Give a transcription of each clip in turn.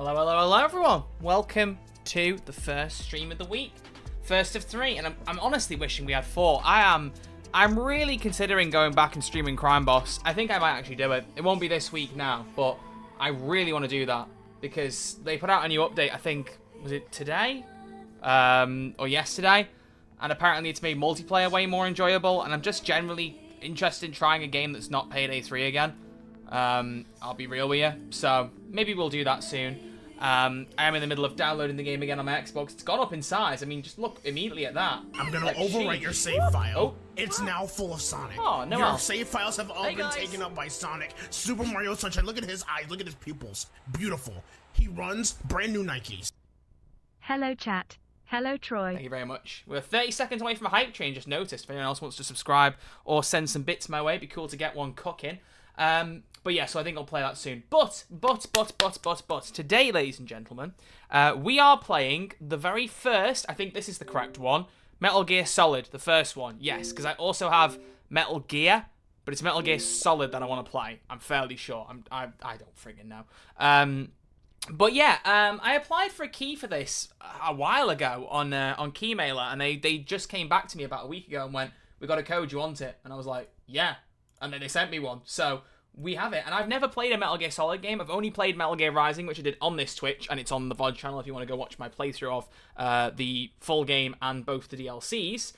Hello, hello, hello, everyone. Welcome to the first stream of the week. First of 3, and I'm honestly wishing we had 4. I'm really considering going back and streaming Crime Boss. I think I might actually do it. It won't be this week now, but I really want to do that because they put out a new update, I think, was it today? Or yesterday? And apparently it's made multiplayer way more enjoyable, and I'm just generally interested in trying a game that's not Payday 3 again. I'll be real with you, so maybe we'll do that soon. I am in the middle of downloading the game again on my Xbox. It's gone up in size. I mean, just look immediately at that. I'm gonna overwrite your save file. Oh. It's now full of Sonic. Oh, no. Your save files have all been taken up by Sonic. Super Mario Sunshine, look at his eyes, look at his pupils. Beautiful. He runs brand new Nikes. Hello, chat. Hello, Troy. Thank you very much. We're 30 seconds away from a hype train, just noticed. If anyone else wants to subscribe or send some bits my way, it'd be cool to get one cooking. But yeah, so I think I'll play that soon. But, today, ladies and gentlemen, we are playing the very first, I think this is the correct one, Metal Gear Solid, the first one. Yes, because I also have Metal Gear, but it's Metal Gear Solid that I want to play. I'm fairly sure. I don't friggin' know. But yeah, I applied for a key for this a while ago on Keymailer, and they just came back to me about a week ago and went, "We got a code, you want it?" And I was like, "Yeah." And then they sent me one, so we have it. And I've never played a Metal Gear Solid game. I've only played Metal Gear Rising, which I did on this Twitch, and it's on the VOD channel if you want to go watch my playthrough of the full game and both the DLCs.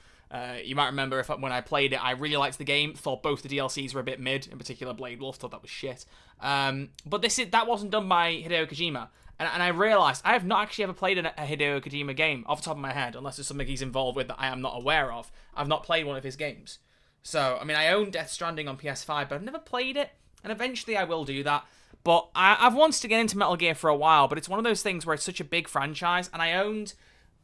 You might remember when I played it, I really liked the game, thought both the DLCs were a bit mid, in particular Blade Wolf, thought that was shit. But that wasn't done by Hideo Kojima. And I realised I have not actually ever played a Hideo Kojima game off the top of my head, unless there's something he's involved with that I am not aware of. I've not played one of his games. So, I mean, I own Death Stranding on PS5, but I've never played it, and eventually I will do that. But I've wanted to get into Metal Gear for a while, but it's one of those things where it's such a big franchise, and I own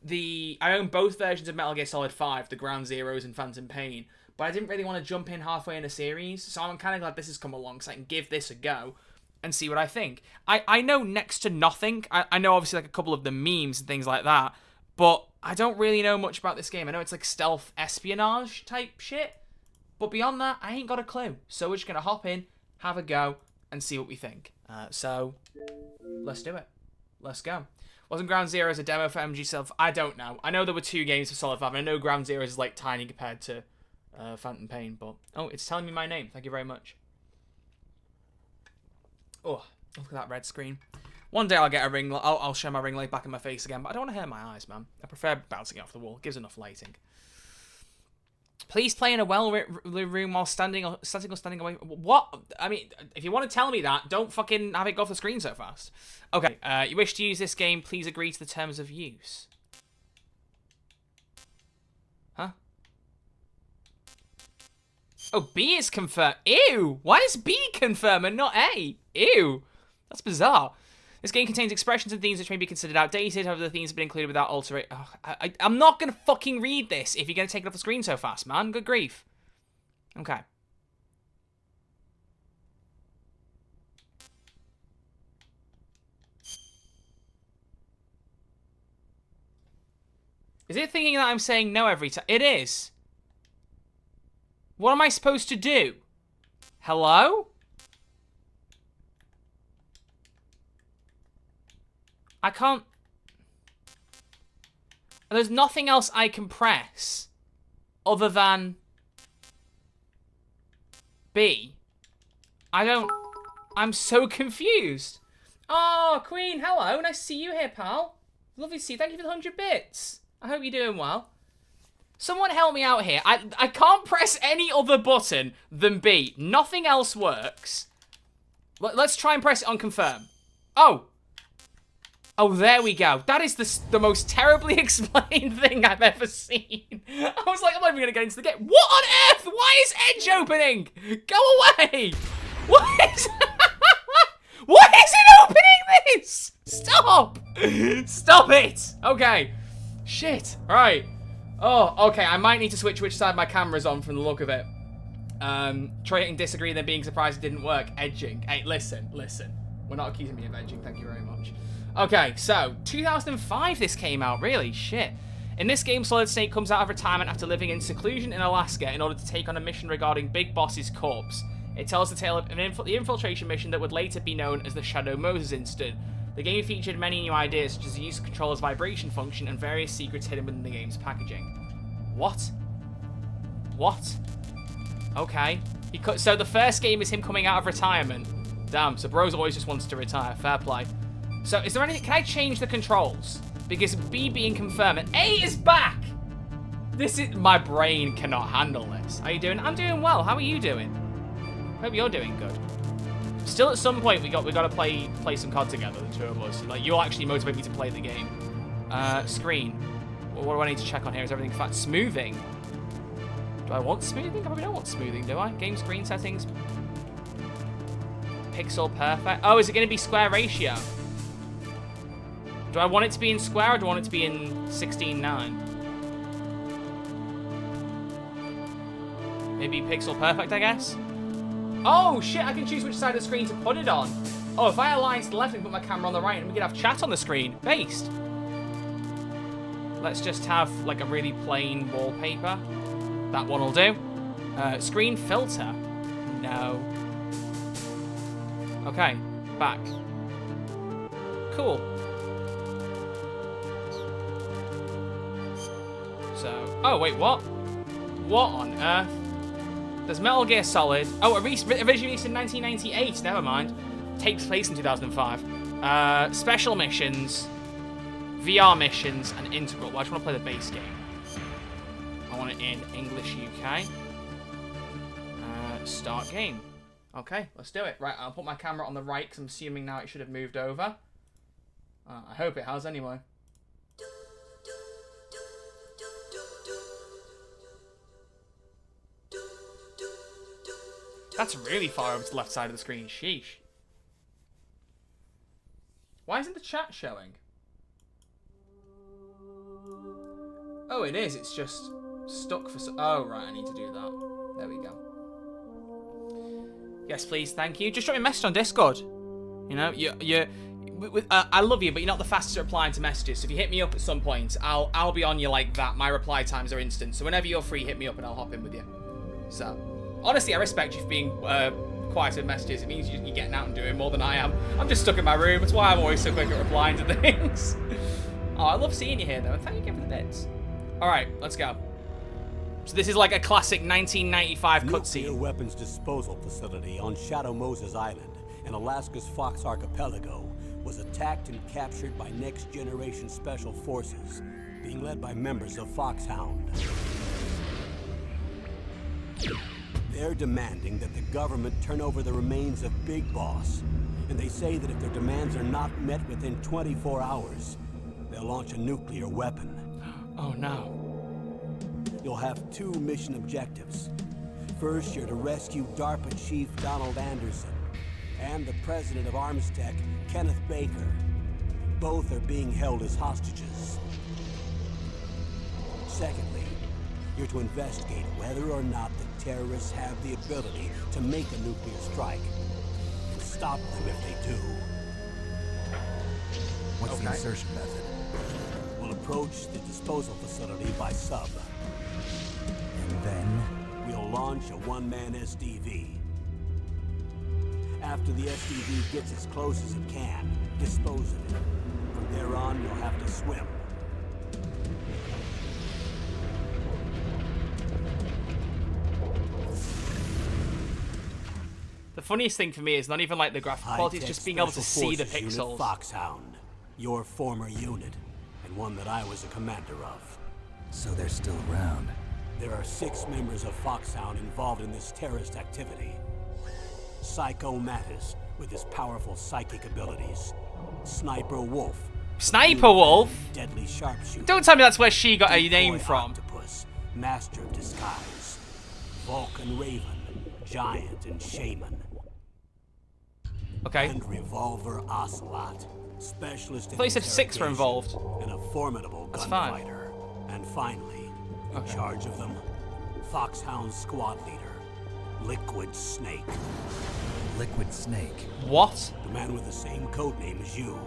both versions of Metal Gear Solid 5, the Ground Zeroes and Phantom Pain, but I didn't really want to jump in halfway in a series, so I'm kind of glad this has come along, so I can give this a go and see what I think. I know next to nothing. I know obviously like a couple of the memes and things like that, but I don't really know much about this game. I know it's like stealth espionage type shit, but beyond that, I ain't got a clue. So we're just going to hop in, have a go, and see what we think. So, let's do it. Let's go. Wasn't Ground Zero as a demo for MG Self? I don't know. I know there were 2 games for Solid 5, and I know Ground Zero is like tiny compared to Phantom Pain, but... Oh, it's telling me my name. Thank you very much. Oh, look at that red screen. One day I'll get a ring light. I'll show my ring light back in my face again, but I don't want to hurt my eyes, man. I prefer bouncing it off the wall. It gives enough lighting. Please play in a well-lit room while standing or standing away. What? I mean, if you want to tell me that, don't fucking have it go off the screen so fast. Okay, you wish to use this game, please agree to the terms of use. Huh? Oh, B is confirmed. Ew! Why is B confirmed and not A? Ew! That's bizarre. This game contains expressions and themes which may be considered outdated, however the themes have been included without altering... Oh, I'm not going to fucking read this if you're going to take it off the screen so fast, man. Good grief. Okay. Is it thinking that I'm saying no every time? It is. What am I supposed to do? Hello? I can't... There's nothing else I can press other than B. I'm so confused. Oh, Queen, hello. Nice to see you here, pal. Lovely to see you. Thank you for the 100 bits. I hope you're doing well. Someone help me out here. I can't press any other button than B. Nothing else works. Let's try and press it on confirm. Oh. Oh, there we go. That is the most terribly explained thing I've ever seen. I was like, I'm not even going to get into the game. What on earth? Why is Edge opening? Go away. What is... What is it opening this? Stop. Stop it. Okay. Shit. All right. Oh, okay. I might need to switch which side my camera's on from the look of it. Trying to disagree, then being surprised it didn't work. Edging. Hey, listen. We're not accusing me of edging. Thank you very much. Okay, so 2005 this came out, really? Shit. In this game, Solid Snake comes out of retirement after living in seclusion in Alaska in order to take on a mission regarding Big Boss's corpse. It tells the tale of the infiltration mission that would later be known as the Shadow Moses incident. The game featured many new ideas, such as the use of controller's vibration function and various secrets hidden within the game's packaging. What? What? Okay. So the first game is him coming out of retirement. Damn, so Bros always just wants to retire. Fair play. So is there anything... Can I change the controls? Because B being confirmed and A is back! This is... My brain cannot handle this. How are you doing? I'm doing well. How are you doing? Hope you're doing good. Still at some point we got to play some COD together, the two of us. Like, you'll actually motivate me to play the game. Screen. What do I need to check on here? Is everything fat? Smoothing. Do I want smoothing? I probably don't want smoothing, do I? Game screen settings. Pixel perfect. Oh, is it going to be square ratio? Do I want it to be in square or do I want it to be in 16:9? Maybe pixel perfect, I guess? Oh, shit, I can choose which side of the screen to put it on. Oh, if I align to the left and put my camera on the right, and we could have chat on the screen. Based. Let's just have, like, a really plain wallpaper. That one will do. Screen filter. No. Okay, back. Cool. So, oh, wait, what? What on earth? There's Metal Gear Solid. Oh, originally released in 1998. Never mind. Takes place in 2005. Special missions, VR missions, and integral. Well, I just want to play the base game. I want it in English UK. Start game. Okay, let's do it. Right, I'll put my camera on the right because I'm assuming now it should have moved over. I hope it has anyway. That's really far over to the left side of the screen. Sheesh. Why isn't the chat showing? Oh, it is. It's just stuck for... Oh, right. I need to do that. There we go. Yes, please. Thank you. Just drop me a message on Discord. You know, I love you, but you're not the fastest at replying to messages. So if you hit me up at some point, I'll be on you like that. My reply times are instant. So whenever you're free, hit me up and I'll hop in with you. So... Honestly, I respect you for being quiet with messages. It means you're getting out and doing more than I am. I'm just stuck in my room. That's why I'm always so quick at replying to things. Oh, I love seeing you here, though. And thank you again for the bits. All right, let's go. So this is like a classic 1995 cutscene. Nuclear weapons disposal facility on Shadow Moses Island in Alaska's Fox Archipelago was attacked and captured by next-generation special forces, being led by members of Foxhound. They're demanding that the government turn over the remains of Big Boss. And they say that if their demands are not met within 24 hours, they'll launch a nuclear weapon. Oh, no. You'll have two mission objectives. First, you're to rescue DARPA Chief Donald Anderson and the president of Armstech, Kenneth Baker. Both are being held as hostages. Secondly, you're to investigate whether or not the terrorists have the ability to make a nuclear strike and stop them if they do. What's the insertion method? We'll approach the disposal facility by sub. And then? We'll launch a one-man SDV. After the SDV gets as close as it can, dispose of it. From there on, you'll have to swim. The funniest thing for me is not even like the graphic quality, it's just being able to see the pixels. Foxhound, your former unit, and one that I was a commander of. So they're still around. There are 6 members of Foxhound involved in this terrorist activity. Psycho Mattis, with his powerful psychic abilities. Sniper Wolf. Sniper Wolf? Deadly sharpshooter. Don't tell me that's where she got her name from. Octopus, Master of Disguise. Vulcan Raven, Giant and Shaman. Okay. And Revolver Ocelot, specialist in I thought you said 6 were involved. and a formidable That's gunfighter. And finally, in charge of them, Foxhound squad leader, Liquid Snake. Liquid Snake. What? The man with the same codename as you.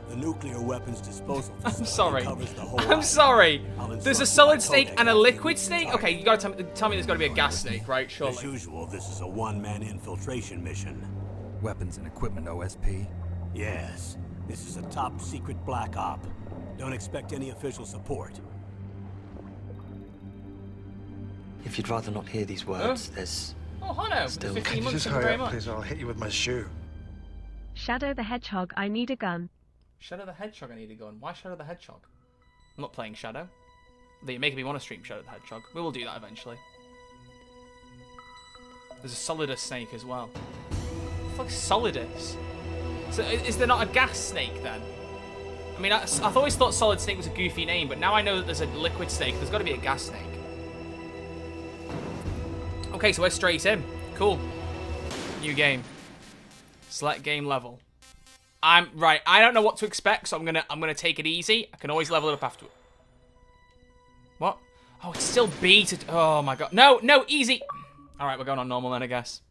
The nuclear weapons disposal I'm facility sorry. covers the whole I'm island. sorry. I'll There's insert a solid my snake codec and a as liquid the snake? target. Okay, you gotta tell me there's gotta be a gas snake, right? As Surely. usual, this is a one-man infiltration mission. Weapons and equipment OSP. Yes. This is a top secret black op. Don't expect any official support. If you'd rather not hear these words, there's Oh, Hano, Still- for 15 Can you months, just thank you hurry very up, much. please, or I'll hit you with my shoe. Shadow the Hedgehog, I need a gun. Shadow the Hedgehog, I need a gun. Why Shadow the Hedgehog? I'm not playing Shadow. You're making me want to stream Shadow the Hedgehog. We will do that eventually. There's a Solidus snake as well. What the fuck is Solidus? So is there not a gas snake then? I mean, I've always thought Solid Snake was a goofy name, but now I know that there's a liquid snake. There's got to be a gas snake. Okay, so we're straight in. Cool. New game. Select game level. Right. I don't know what to expect, so I'm gonna take it easy. I can always level it up afterward. What? Oh, it's still B to. Oh my god. No, easy. All right, we're going on normal then, I guess.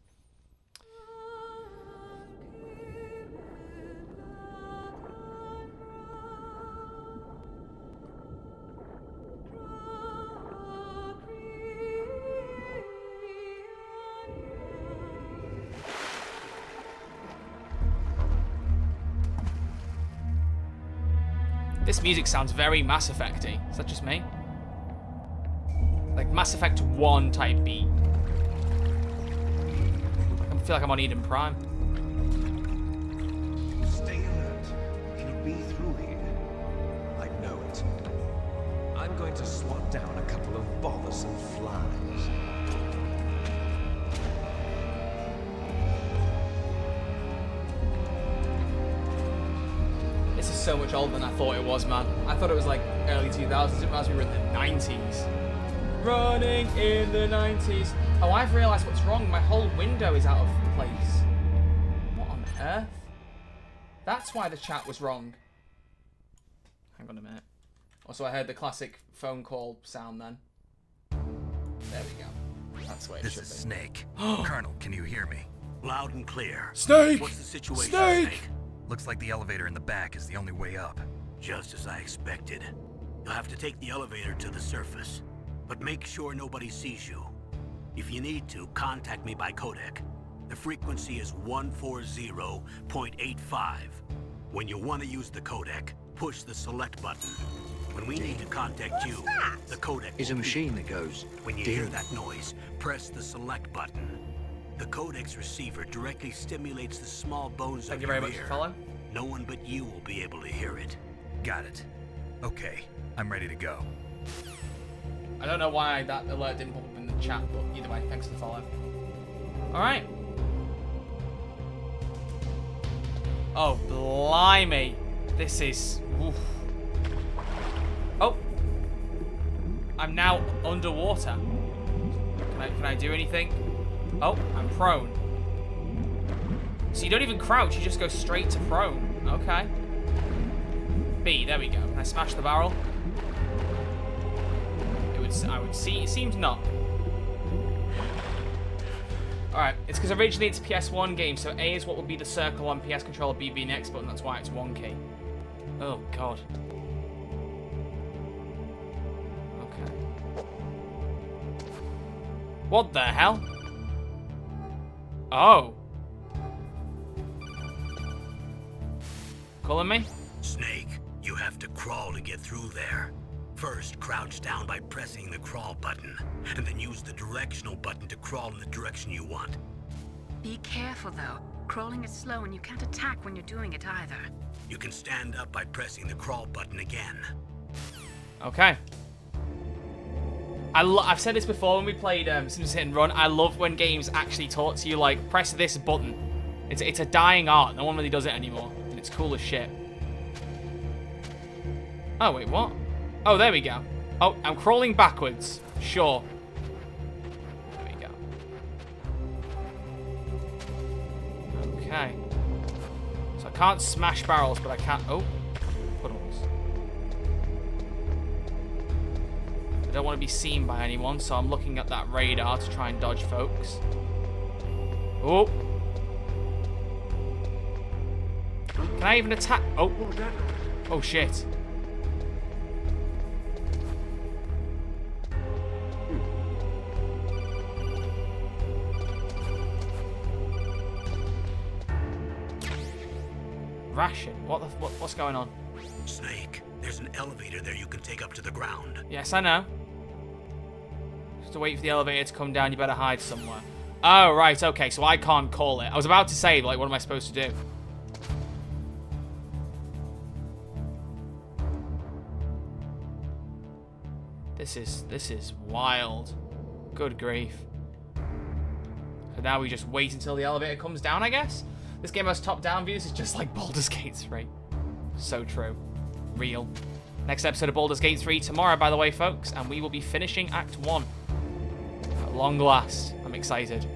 This music sounds very Mass Effect-y. Is that just me? Like Mass Effect 1 type beat. I feel like I'm on Eden Prime. Stay alert. He'll be through here. I know it. I'm going to swat down a couple of bothersome flies. This is so much older than I thought it was, man. I thought it was like early 2000s. It reminds me we were in the 90s. Running in the 90s. Oh, I've realised what's wrong. My whole window is out of place. What on earth? That's why the chat was wrong. Hang on a minute. Also, I heard the classic phone call sound then. There we go. That's the way it This should is be. Snake. Colonel, can you hear me? Loud and clear. Snake! What's the situation, Snake! Snake? Looks like the elevator in the back is the only way up. Just as I expected. You'll have to take the elevator to the surface. But make sure nobody sees you. If you need to, contact me by codec. The frequency is 140.85. When you want to use the codec, push the select button. When we need to contact you, the codec is a will beep. machine that goes. When you ding. hear that noise, press the select button. The codec's receiver directly stimulates the small bones Thank of you very your much ear. for following. No one but you will be able to hear it. Got it. Okay, I'm ready to go. I don't know why that alert didn't pop up in the chat, but either way, thanks for the follow. Alright. Oh, blimey. This is... Oof. Oh. I'm now underwater. Can I do anything? Oh, I'm prone. So you don't even crouch, you just go straight to prone. Okay. B, there we go. Can I smash the barrel? I would see. It seems not. Alright, it's because originally it's a PS1 game, so A is what would be the circle on PS controller, B being the X button, that's why it's one key. Oh, God. Okay. What the hell? Oh. Calling me? Snake, you have to crawl to get through there. First, crouch down by pressing the crawl button, and then use the directional button to crawl in the direction you want. Be careful, though. Crawling is slow and you can't attack when you're doing it either. You can stand up by pressing the crawl button again. Okay. I've said this before when we played Sims Hit and Run. I love when games actually talk to you like, press this button. It's a dying art. No one really does it anymore. And it's cool as shit. Oh, wait, what? Oh, there we go. Oh, I'm crawling backwards. Sure. There we go. Okay. So I can't smash barrels, but I can... Oh. Puddles. I don't want to be seen by anyone, so I'm looking at that radar to try and dodge folks. Oh. Can I even attack? Oh. Oh, shit. ration. What's going on? Snake, there's an elevator there you can take up to the ground. Yes, I know. Just to wait for the elevator to come down, you better hide somewhere. Oh, right, okay, so I can't call it. I was about to say, like, what am I supposed to do? This is wild. Good grief. So now we just wait until the elevator comes down, I guess? This game has top-down views. It's just like Baldur's Gate 3. So true. Real. Next episode of Baldur's Gate 3 tomorrow, by the way, folks. And we will be finishing Act 1. At long last. I'm excited.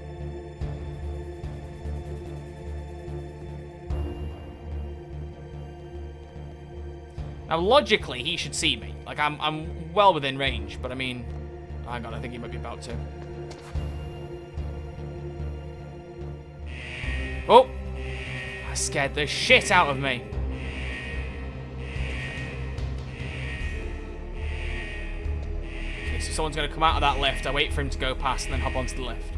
Now, logically, he should see me. Like, I'm well within range, but I mean... Hang on, I think he might be about to. Oh! That scared the shit out of me. Okay, so someone's going to come out of that lift. I wait for him to go past and then hop onto the lift.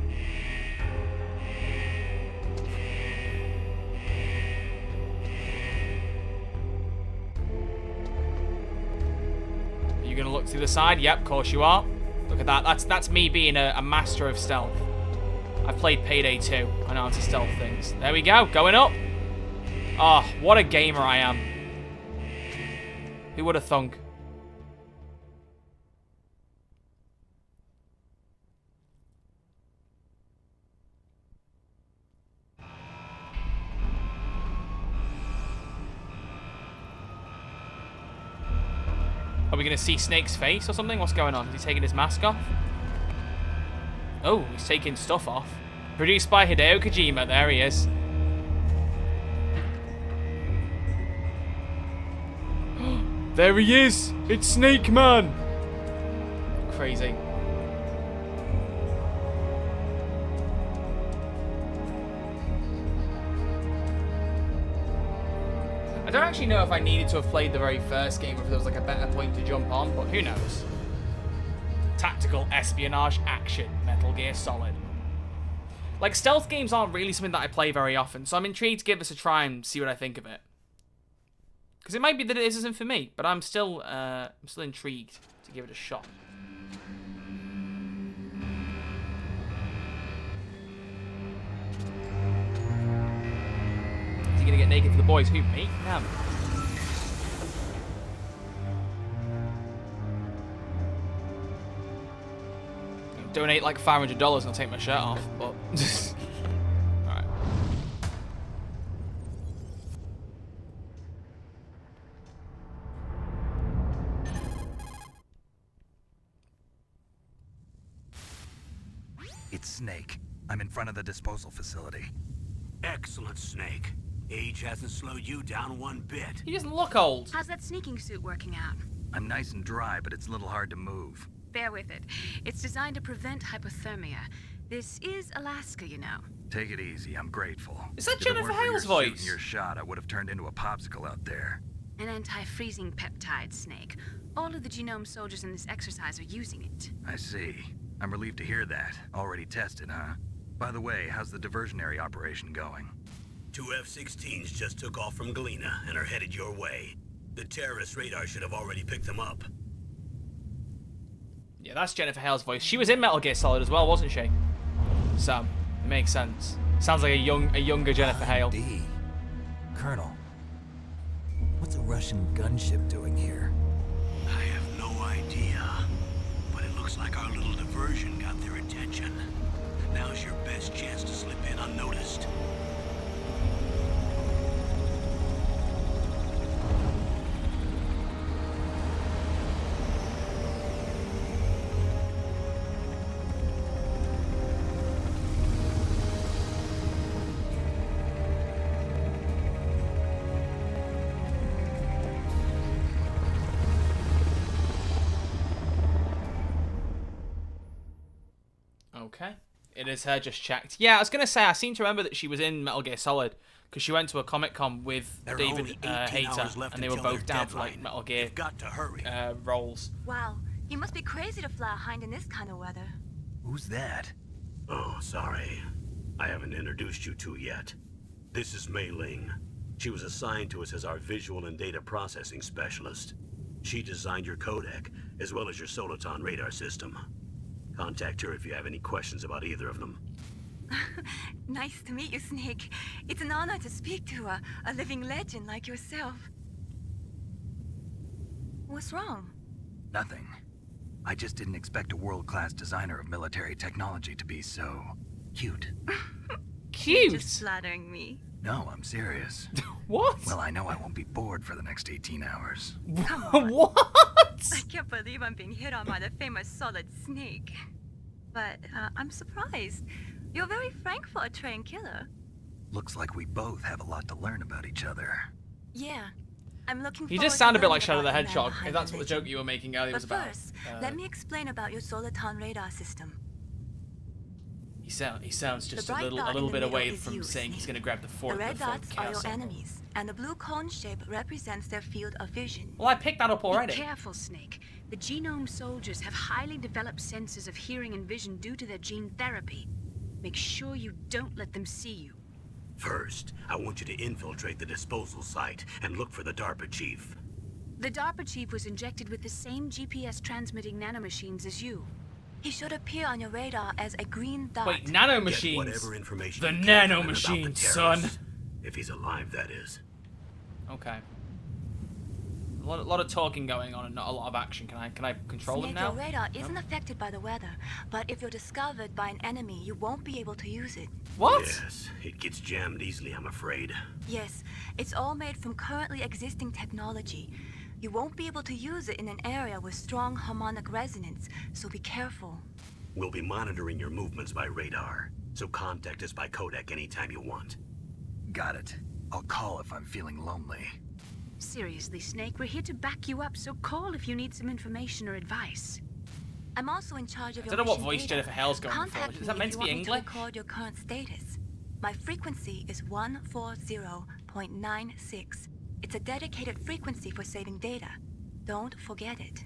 Are you going to look to the side? Yep, of course you are. Look at that. That's me being a master of stealth. I've played Payday 2. I know how to stealth things. There we go. Going up. Oh, what a gamer I am. Who would have thunk? Are we going to see Snake's face or something? What's going on? Is he taking his mask off? Oh, he's taking stuff off. Produced by Hideo Kojima. There he is. There he is! It's Snake Man! Crazy. I don't actually know if I needed to have played the very first game or if there was like a better point to jump on, but who knows? Tactical espionage action, Metal Gear Solid. Like, stealth games aren't really something that I play very often, so I'm intrigued to give this a try and see what I think of it. Because it might be that it isn't for me, but I'm still intrigued to give it a shot. Is he gonna get naked for the boys? Who, me? No. Donate like $500 and I'll take my shirt off, but... Alright. It's Snake. I'm in front of the disposal facility. Excellent, Snake. Age hasn't slowed you down one bit. He doesn't look old. How's that sneaking suit working out? I'm nice and dry, but it's a little hard to move. Bear with it. It's designed to prevent hypothermia. This is Alaska, you know. Take it easy. I'm grateful. Is that If it Jennifer weren't for your Hale's suit voice? and your shot, I would have turned into a popsicle out there. An anti-freezing peptide, Snake. All of the genome soldiers in this exercise are using it. I see. I'm relieved to hear that. Already tested, huh? By the way, how's the diversionary operation going? 2 F-16s just took off from Galena and are headed your way. The terrorist radar should have already picked them up. Yeah, that's Jennifer Hale's voice. She was in Metal Gear Solid as well, wasn't she? So, it makes sense. Sounds like a younger Jennifer Hale. D. Colonel, what's a Russian gunship doing here? I have no idea, but it looks like our little diversion got their attention. Now's your best chance to slip in unnoticed. Okay. It is her, just checked. Yeah, I was going to say, I seem to remember that she was in Metal Gear Solid because she went to a Comic-Con with There are David only 18 Hayter, hours left and they were until both their down for like deadline. Metal Gear You've got to hurry. roles. Wow, you must be crazy to fly a hind in this kind of weather. Who's that? Oh, sorry. I haven't introduced you two yet. This is Mei Ling. She was assigned to us as our visual and data processing specialist. She designed your codec, as well as your Soliton radar system. Contact her if you have any questions about either of them. Nice to meet you, Snake. It's an honor to speak to a living legend like yourself. What's wrong? Nothing. I just didn't expect a world-class designer of military technology to be so cute. Cute? Just flattering me. No, I'm serious. What? Well, I know I won't be bored for the next 18 hours. Come on. What? I can't believe I'm being hit on by the famous Solid Snake. But I'm surprised. You're very frank for a trained killer. Looks like we both have a lot to learn about each other. Yeah. I'm looking He forward just sounded a to bit like learning Shadow the about man Hedgehog, behind if that's what the religion. joke you were making earlier was But about. first, let me explain about your Soliton radar system. He sounds just The a bright little dot in the bit middle away is from you, saying he's Snake. going to grab the The fort. red dots are your chaos symbol. enemies, and the blue cone shape represents their field of vision. Well, I picked that up already. Be careful, Snake. The genome soldiers have highly developed senses of hearing and vision due to their gene therapy. Make sure you don't let them see you. First, I want you to infiltrate the disposal site and look for the DARPA chief. The DARPA chief was injected with the same GPS transmitting nanomachines as you. He should appear on your radar as a green dot. Wait, Get nanomachines. whatever information The you can about the nanomachines, son. terrorist. If he's alive, that is. Okay. A lot of talking going on and not a lot of action. Can I control Snake, him now? your radar isn't affected by the weather, but if you're discovered by an enemy, you won't be able to use it. What? Yes, it gets jammed easily, I'm afraid. Yes, it's all made from currently existing technology. You won't be able to use it in an area with strong harmonic resonance, so be careful. We'll be monitoring your movements by radar, so contact us by codec anytime you want. Got it. I'll call if I'm feeling lonely. Seriously, Snake, we're here to back you up, so call if you need some information or advice. I'm also in charge of I your don't know what mission voice data. Jennifer Hale's going Contact for. Is me that meant if to you be want English? me to record your current status. My frequency is 140.96. It's a dedicated frequency for saving data. Don't forget it.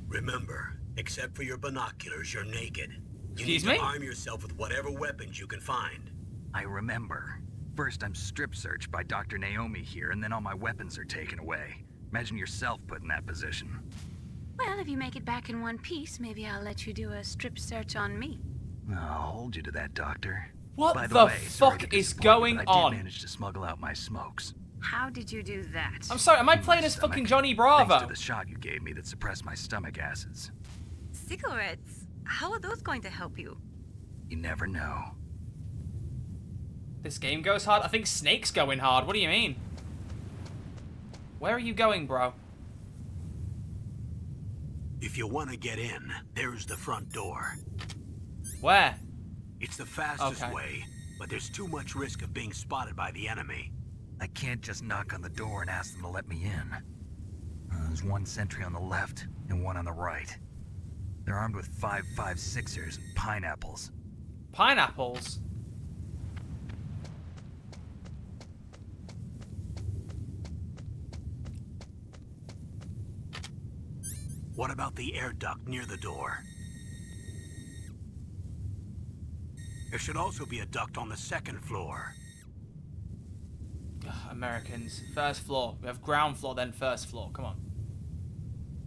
Remember, except for your binoculars, you're naked. You Excuse need me? to arm yourself with whatever weapons you can find. I remember. First, I'm strip searched by Dr. Naomi here, and then all my weapons are taken away. Imagine yourself put in that position. Well, if you make it back in one piece, maybe I'll let you do a strip search on me. I'll hold you to that, Doctor. What By the way, sorry fuck to is disappoint you, going but I on? did manage to smuggle out my smokes. How did you do that? I'm sorry, am I playing My as stomach. fucking Johnny Thanks Bravo? to the shot you gave me that suppressed my stomach acids. Cigarettes? How are those going to help you? You never know. This game goes hard? I think Snake's going hard. What do you mean? Where are you going, bro? If you want to get in, there's the front door. Where? It's the fastest Okay. way, but there's too much risk of being spotted by the enemy. I can't just knock on the door and ask them to let me in. There's one sentry on the left and one on the right. They're armed with 5.56ers and pineapples. Pineapples? What about the air duct near the door? There should also be a duct on the second floor. Ugh, Americans. First floor. We have ground floor, then first floor. Come on.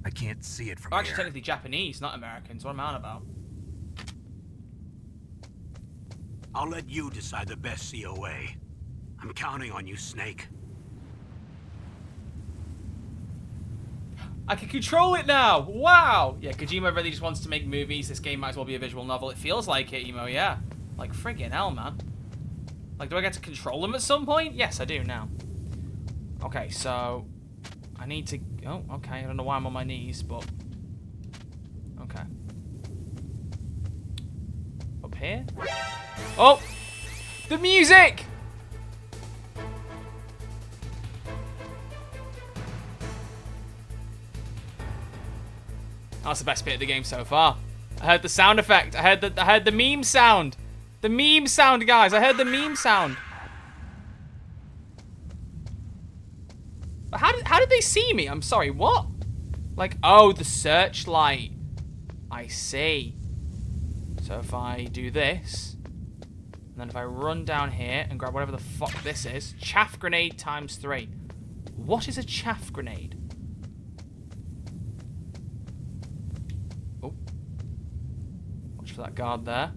I can't see it from We're actually here. technically Japanese, not Americans. What am I on about? I'll let you decide the best COA. I'm counting on you, Snake. I can control it now! Wow! Yeah, Kojima really just wants to make movies. This game might as well be a visual novel. It feels like it, Emo, yeah. Like, friggin' hell, man. Like, do I get to control them at some point? Yes, I do now. Okay, so... I need to... Oh, okay. I don't know why I'm on my knees, but... Okay. Up here? Oh! The music! That's the best bit of the game so far. I heard the sound effect. I heard the meme sound. The meme sound, guys. I heard the meme sound. But how did they see me? I'm sorry, what? Like, oh, the searchlight. I see. So if I do this, And then if I run down here and grab whatever the fuck this is, chaff grenade times 3. What is a chaff grenade? Oh. Watch for that guard there.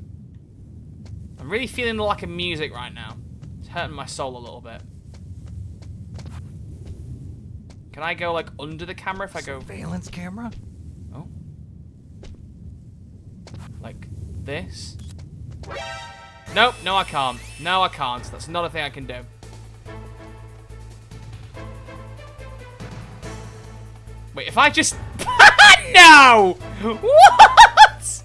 I'm really feeling the lack of music right now. It's hurting my soul a little bit. Can I go, like, under the camera if I go... Surveillance camera? Oh. Like this? Nope, no I can't. No I can't. That's not a thing I can do. Wait, if I just... No! What?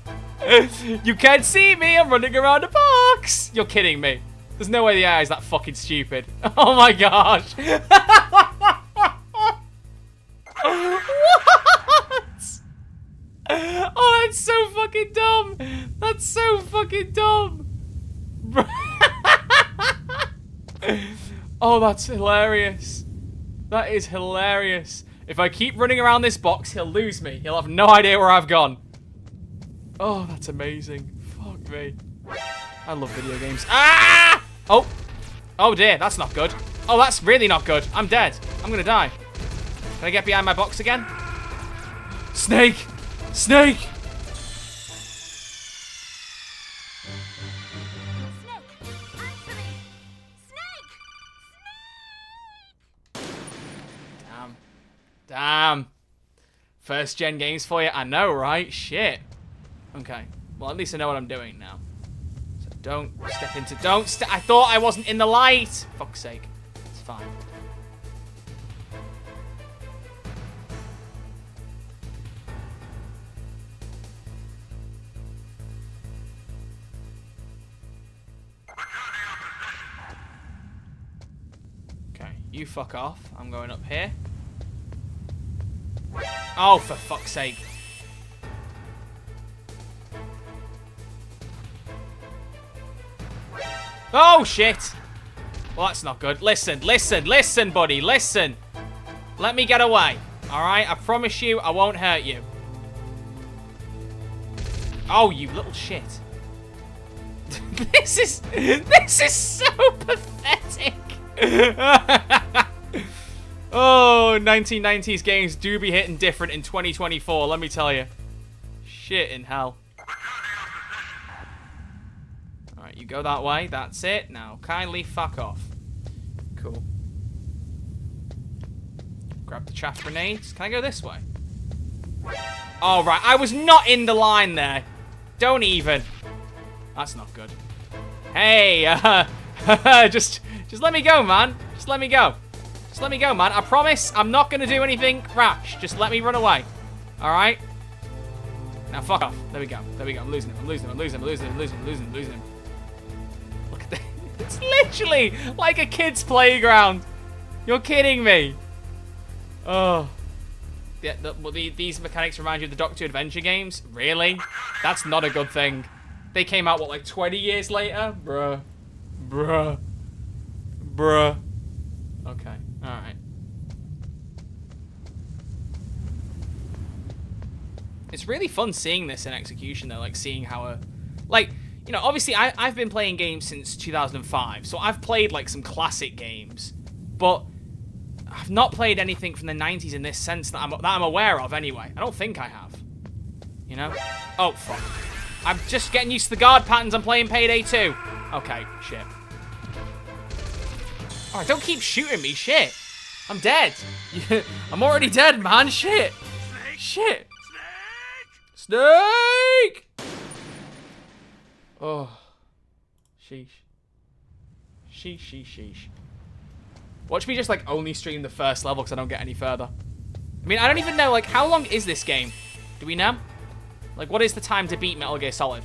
You can't see me, I'm running around a box! You're kidding me. There's no way the AI is that fucking stupid. Oh my gosh. What? Oh, that's so fucking dumb. That's so fucking dumb. Oh, that's hilarious. That is hilarious. If I keep running around this box, he'll lose me. He'll have no idea where I've gone. Oh, that's amazing. Fuck me. I love video games. Ah! Oh. Oh dear, that's not good. Oh, that's really not good. I'm dead. I'm gonna die. Can I get behind my box again? Snake! Snake! Damn. Damn. First gen games for you. I know, right? Shit. Okay. Well, at least I know what I'm doing now. So don't step into... I thought I wasn't in the light! Fuck's sake. It's fine. Okay, you fuck off. I'm going up here. Oh, for fuck's sake. Oh, shit. Well, that's not good. Listen, listen, listen, buddy. Listen. Let me get away. All right? I promise you I won't hurt you. Oh, you little shit. This is so pathetic. Oh, 1990s games do be hitting different in 2024, let me tell you. Shit in hell. Alright, you go that way. That's it. Now, kindly fuck off. Cool. Grab the chaff grenades. Can I go this way? Oh, right. I was not in the line there. Don't even. That's not good. Hey, just let me go, man. Just let me go. Just let me go, man. I promise I'm not going to do anything rash. Just let me run away. All right? Now, fuck off. There we go. There we go. I'm losing him. I'm losing him. I'm losing him. I'm losing him. I'm losing him. I'm losing him. I'm losing him. Look at that. It's literally like a kid's playground. You're kidding me. Oh. Yeah, these mechanics remind you of the Doctor Adventure games? Really? That's not a good thing. They came out, what, like 20 years later? Bruh. Bruh. Bruh. Okay. Alright. It's really fun seeing this in execution, though. Like, seeing how like, you know, obviously, I've been playing games since 2005. So I've played, like, some classic games. But I've not played anything from the 90s in this sense that I'm aware of, anyway. I don't think I have. You know? Oh, fuck. I'm just getting used to the guard patterns. I'm playing Payday 2. Okay, shit. Alright, don't keep shooting me. Shit. I'm dead. I'm already dead, man. Shit. Snake. Shit. Snake! Oh. Sheesh. Sheesh, sheesh, sheesh. Watch me just, like, only stream the first level because I don't get any further. I mean, I don't even know, like, how long is this game? Do we know? Like, what is the time to beat Metal Gear Solid?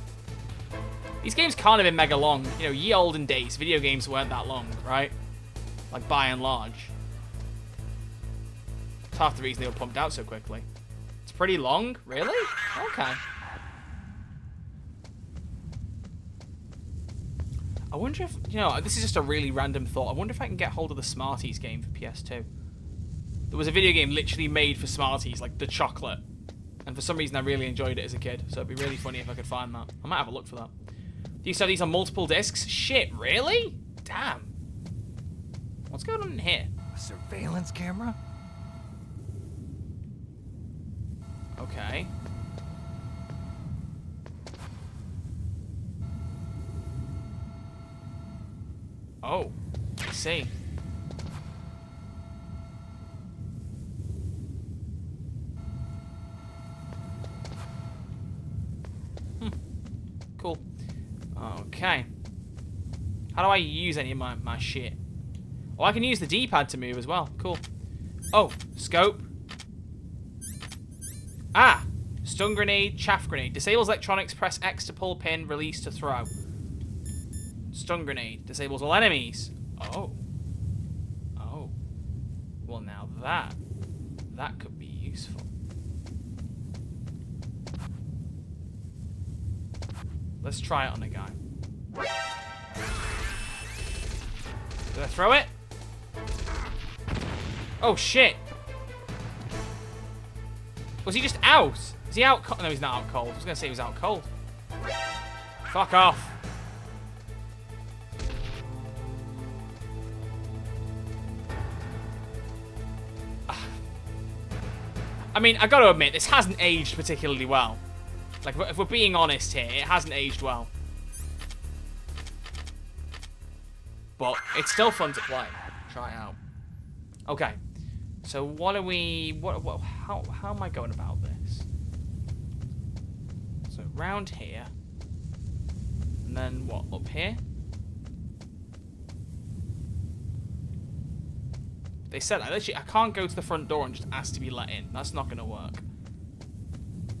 These games can't have been mega long. You know, ye olden days, video games weren't that long, right? Like, by and large. It's half the reason they were pumped out so quickly. It's pretty long? Really? Okay. I wonder if, you know, this is just a really random thought. I wonder if I can get hold of the Smarties game for PS2. There was a video game literally made for Smarties, like the chocolate. And for some reason I really enjoyed it as a kid. So it'd be really funny if I could find that. I might have a look for that. These are multiple discs? Shit, really? Damn. What's going on in here? A surveillance camera? Okay. Oh, I see. Cool. Okay. How do I use any of my shit? Oh, I can use the D-pad to move as well. Cool. Oh, scope. Ah! Stun grenade, chaff grenade. Disables electronics, press X to pull pin, release to throw. Stun grenade. Disables all enemies. Oh. Oh. Well, now that could be useful. Let's try it on a guy. Did I throw it? Oh, shit. Was he just out? Is he out cold? No, he's not out cold. I was going to say he was out cold. Fuck off. I mean, I gotta admit, this hasn't aged particularly well. Like, if we're being honest here, it hasn't aged well. But it's still fun to play. Try it out. Okay. So what are we... How am I going about this? So round here. And then what? Up here? They said I can't go to the front door and just ask to be let in. That's not going to work.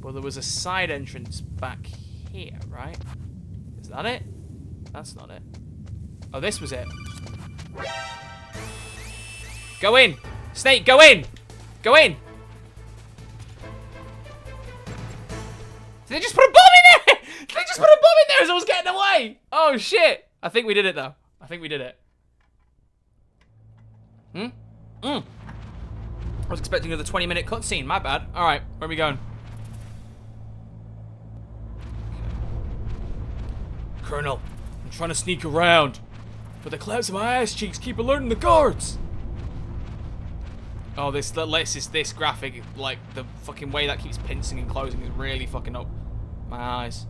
Well, there was a side entrance back here, right? Is that it? That's not it. Oh, this was it. Go in! Snake, go in! Go in! Did they just put a bomb in there? Did they just put a bomb in there as I was getting away? Oh, shit. I think we did it, though. I think we did it. I was expecting another 20-minute cutscene. My bad. All right, where are we going? Colonel, I'm trying to sneak around, but the claps of my ass cheeks keep alerting the guards. Oh, this graphic, like the fucking way that keeps pincing and closing is really fucking up my eyes.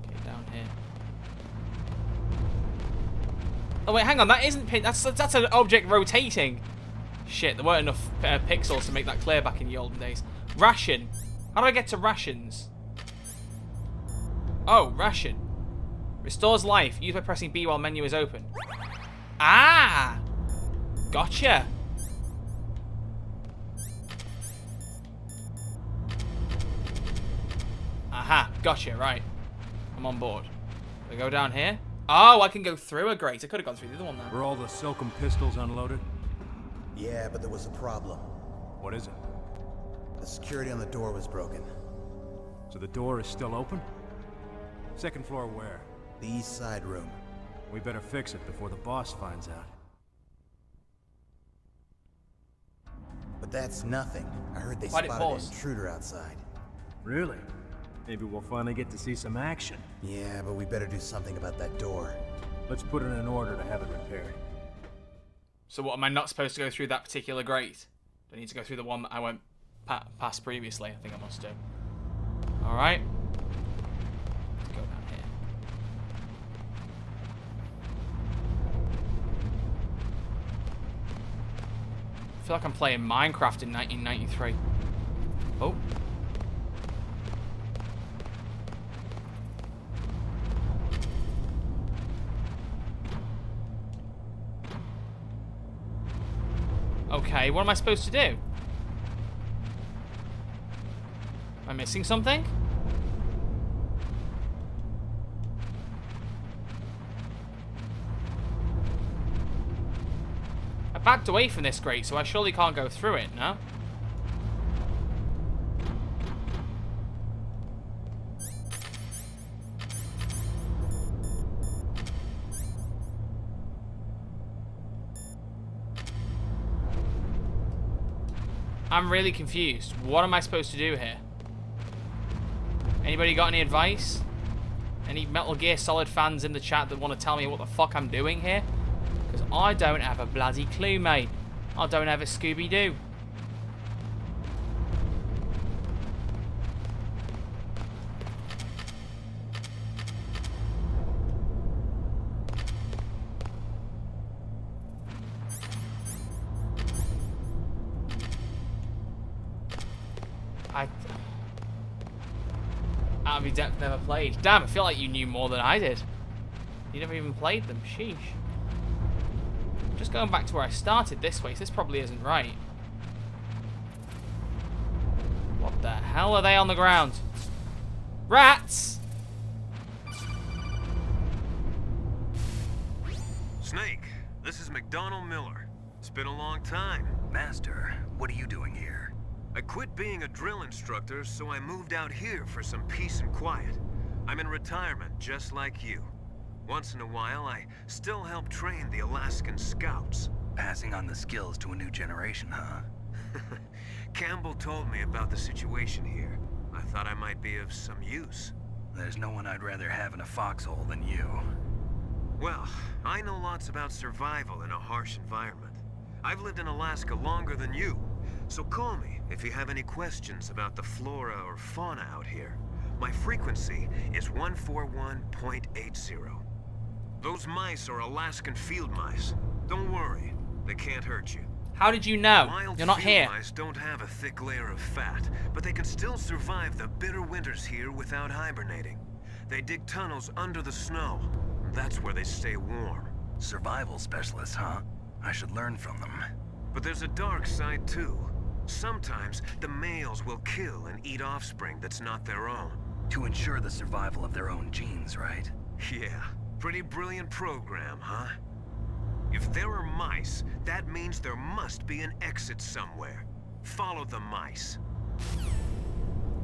Okay, down here. Oh wait, hang on, that isn't pin. That's an object rotating. Shit, there weren't enough pixels to make that clear back in the olden days. Ration. How do I get to rations? Oh, ration. Restores life. Used by pressing B while menu is open. Ah! Gotcha. Aha, gotcha, right. I'm on board. We go down here. Oh, I can go through a grate. I could have gone through the other one then. Were all the Silcom pistols unloaded? Yeah, but there was a problem. What is it? The security on the door was broken. So the door is still open? Second floor where? The east side room. We better fix it before the boss finds out. But that's nothing. I heard they Why'd it spotted an pause? intruder outside. Really? Maybe we'll finally get to see some action. Yeah, but we better do something about that door. Let's put in an order to have it repaired. So what, am I not supposed to go through that particular grate? Do I need to go through the one that I went past previously? I think I must do. Alright. Let's go down here. I feel like I'm playing Minecraft in 1993. Oh. Okay, what am I supposed to do? Am I missing something? I backed away from this grate, so I surely can't go through it, no? I'm really confused. What am I supposed to do here? Anybody got any advice? Any Metal Gear Solid fans in the chat that want to tell me what the fuck I'm doing here? Because I don't have a bloody clue, mate. I don't have a Scooby-Doo. Out of your depth, never played. Damn, I feel like you knew more than I did. You never even played them. Sheesh. Just going back to where I started this way, so this probably isn't right. What the hell are they on the ground? Rats! Snake, this is McDonald Miller. It's been a long time. Master, what are you doing here? I quit being a drill instructor, so I moved out here for some peace and quiet. I'm in retirement, just like you. Once in a while, I still help train the Alaskan Scouts. Passing on the skills to a new generation, huh? Campbell told me about the situation here. I thought I might be of some use. There's no one I'd rather have in a foxhole than you. Well, I know lots about survival in a harsh environment. I've lived in Alaska longer than you, so call me if you have any questions about the flora or fauna out here. My frequency is 141.80. Those mice are Alaskan field mice. Don't worry, they can't hurt you. How did you know? Wild You're not field here. mice don't have a thick layer of fat, but they can still survive the bitter winters here without hibernating. They dig tunnels under the snow. That's where they stay warm. Survival specialists, huh? I should learn from them. But there's a dark side too. Sometimes the males will kill and eat offspring that's not their own. To ensure the survival of their own genes, right? Yeah, pretty brilliant program, huh? If there are mice, that means there must be an exit somewhere. Follow the mice.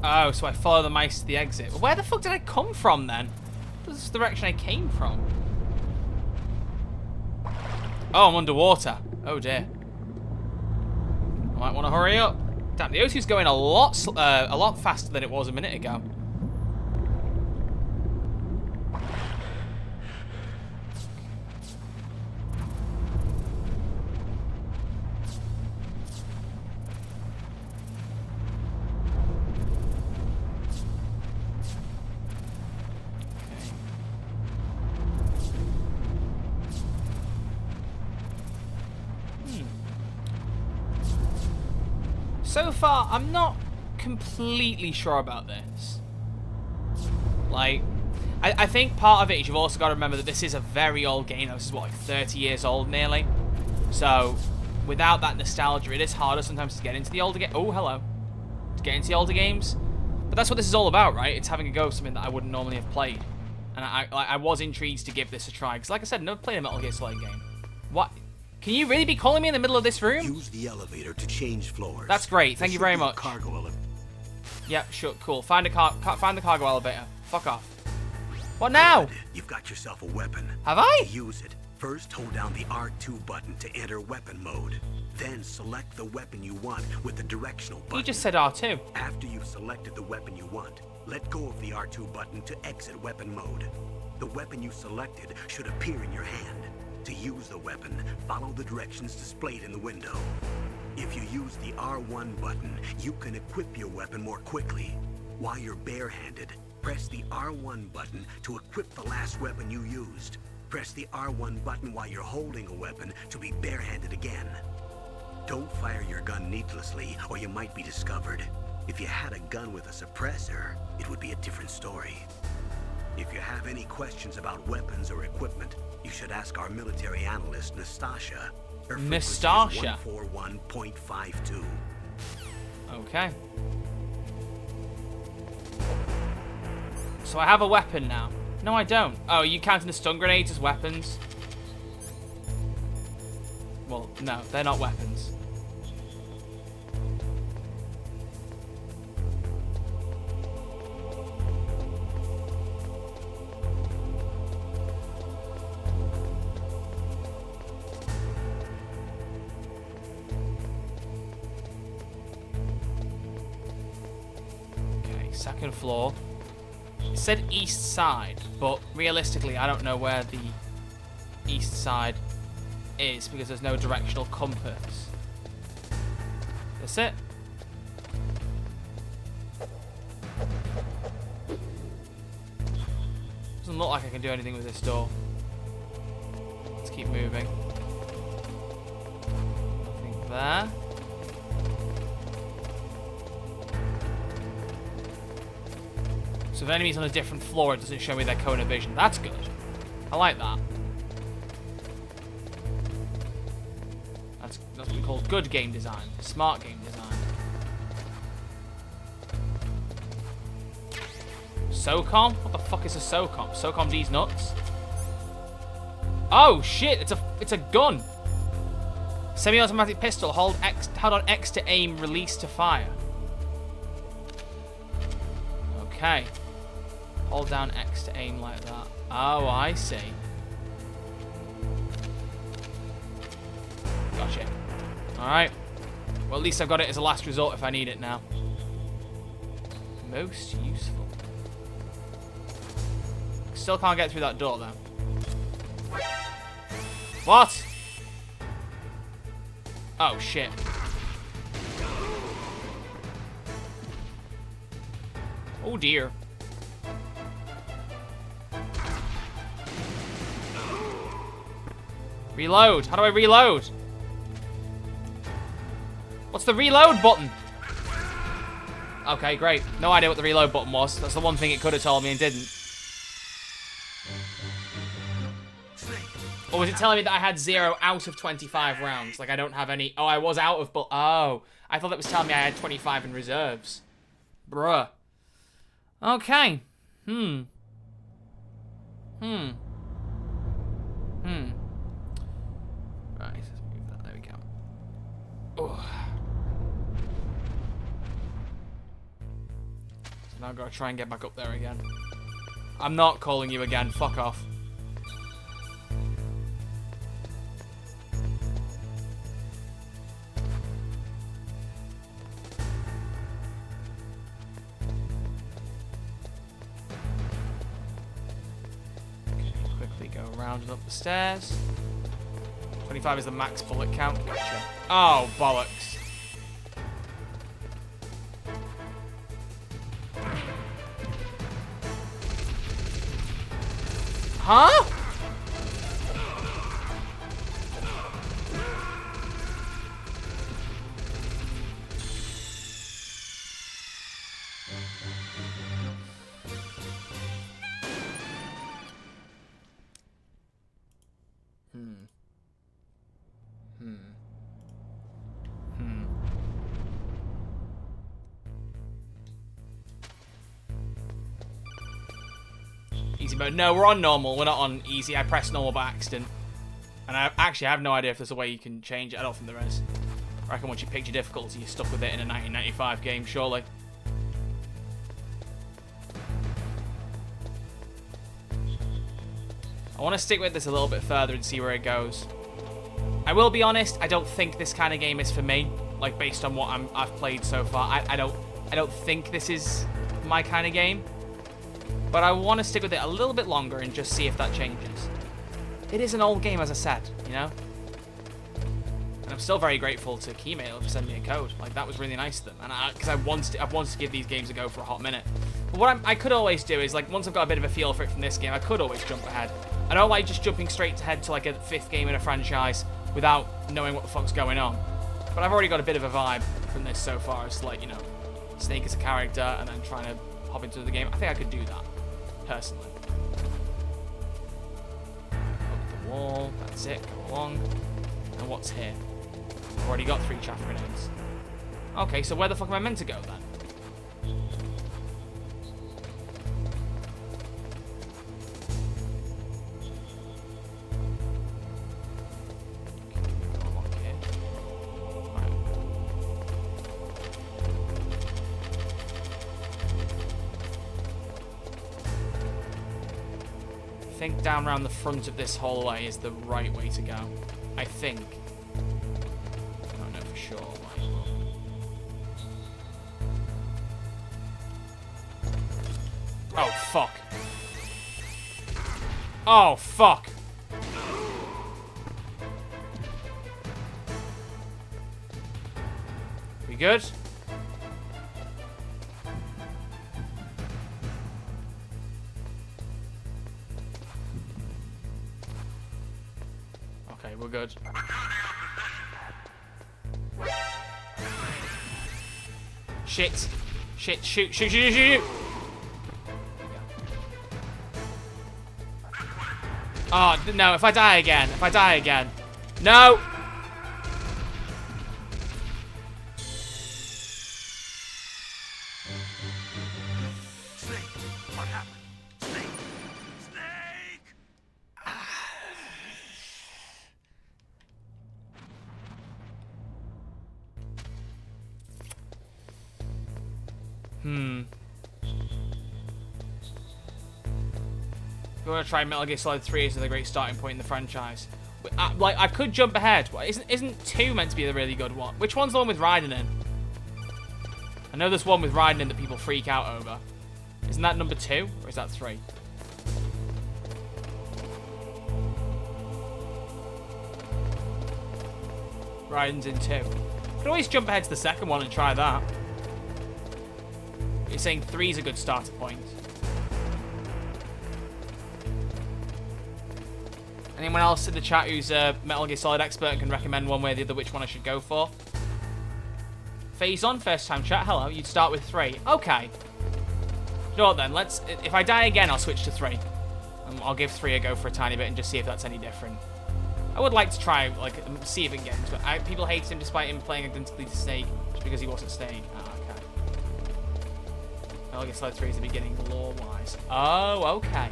Oh, so I follow the mice to the exit. Well, where the fuck did I come from then? This is the direction I came from. Oh, I'm underwater. Oh dear. I might want to hurry up. Damn, the O2's going a lot faster than it was a minute ago. So far, I'm not completely sure about this. Like, I think part of it is you've also got to remember that this is a very old game. This is, what, like 30 years old nearly? So, without that nostalgia, it is harder sometimes to get into the older games. Oh, hello. To get into the older games. But that's what this is all about, right? It's having a go of something that I wouldn't normally have played. And I was intrigued to give this a try. Because like I said, I've never played a Metal Gear Solid game. What? Can you really be calling me in the middle of this room? Use the elevator to change floors. That's great. Thank you very much. Cargo elevator. Yeah, sure, cool. Find the cargo elevator. Fuck off. What now? Good. You've got yourself a weapon. Have I? To use it, first hold down the R2 button to enter weapon mode. Then select the weapon you want with the directional button. You just said R2. After you've selected the weapon you want, let go of the R2 button to exit weapon mode. The weapon you selected should appear in your hand. To use the weapon, follow the directions displayed in the window. If you use the R1 button, you can equip your weapon more quickly. While you're barehanded, press the R1 button to equip the last weapon you used. Press the R1 button while you're holding a weapon to be barehanded again. Don't fire your gun needlessly, or you might be discovered. If you had a gun with a suppressor, it would be a different story. If you have any questions about weapons or equipment, you should ask our military analyst, Nastasha. Her frequency is 141.52. Okay. So I have a weapon now. No, I don't. Oh, are you counting the stun grenades as weapons? Well, no, they're not weapons. Second floor. It said east side, but realistically, I don't know where the east side is because there's no directional compass. That's it. Doesn't look like I can do anything with this door. Let's keep moving. Nothing there. So if the enemy's on a different floor, it doesn't show me their cone of vision. That's good. I like that. That's what we call good game design. Smart game design. SOCOM? What the fuck is a SOCOM? SOCOM D's nuts? Oh shit! It's a gun. Semi-automatic pistol. Hold on X to aim. Release to fire. Okay. Hold down X to aim like that. Oh, I see. Gotcha. Alright. Well, at least I've got it as a last resort if I need it now. Most useful. Still can't get through that door, though. What? Oh, shit. Oh, dear. Reload. How do I reload? What's the reload button? Okay, great. No idea what the reload button was. That's the one thing it could have told me and didn't. Or was it telling me that I had 0 out of 25 rounds? Like I don't have any... Oh, I was out of... Oh, I thought that was telling me I had 25 in reserves. Bruh. Okay. Right, let's move that. There we go. Oh. So now I've got to try and get back up there again. I'm not calling you again. Fuck off. Rounded up the stairs. 25 is the max bullet count. Gotcha. Oh, bollocks. Huh? Easy mode. No, we're on normal. We're not on easy. I pressed normal by accident. And I actually have no idea if there's a way you can change it. I don't think there is. I reckon once you pick your difficulty, you're stuck with it in a 1995 game, surely. I want to stick with this a little bit further and see where it goes. I will be honest, I don't think this kind of game is for me. Like, based on what I've played so far. I don't think this is my kind of game. But I want to stick with it a little bit longer and just see if that changes. It is an old game, as I said, you know? And I'm still very grateful to Keymailer for sending me a code. Like, that was really nice of them. And because I've wanted to give these games a go for a hot minute. But what I could always do is, like, once I've got a bit of a feel for it from this game, I could always jump ahead. I don't like just jumping straight ahead to, like, a 5th game in a franchise without knowing what the fuck's going on. But I've already got a bit of a vibe from this so far. It's like, you know, Snake as a character and then trying to hop into the game. I think I could do that. Personally. Up the wall. That's it. Go along. And what's here? I've already got 3 chaff grenades. Okay, so where the fuck am I meant to go then? Go along here. Right. I think down around the front of this hallway is the right way to go. I think. I don't know for sure. Oh, fuck. Oh, fuck. We good? Okay, we're good. Shit. Shit, shoot, shoot, shoot, shoot, shoot. Oh, no, if I die again. If I die again. No! Snake, what happened? Snake! Snake! If you want to try Metal Gear Solid 3 as a great starting point in the franchise. Like, I could jump ahead. Isn't 2 meant to be the really good one? Which one's the one with Raiden in? I know there's one with Raiden in that people freak out over. Isn't that number 2? Or is that 3? Raiden's in 2. Could always jump ahead to the second one and try that. You're saying 3 is a good starter point. Anyone else in the chat who's a Metal Gear Solid expert and can recommend one way or the other which one I should go for? Phase on, first time chat. Hello, you'd start with 3. Okay. You know what then? If I die again, I'll switch to 3. I'll give 3 a go for a tiny bit and just see if that's any different. I would like to try, like, see if it gets. But people hate him despite him playing identically to Snake just because he wasn't Snake. Oh, okay. Metal Gear Solid 3 is the beginning, lore-wise. Oh, okay.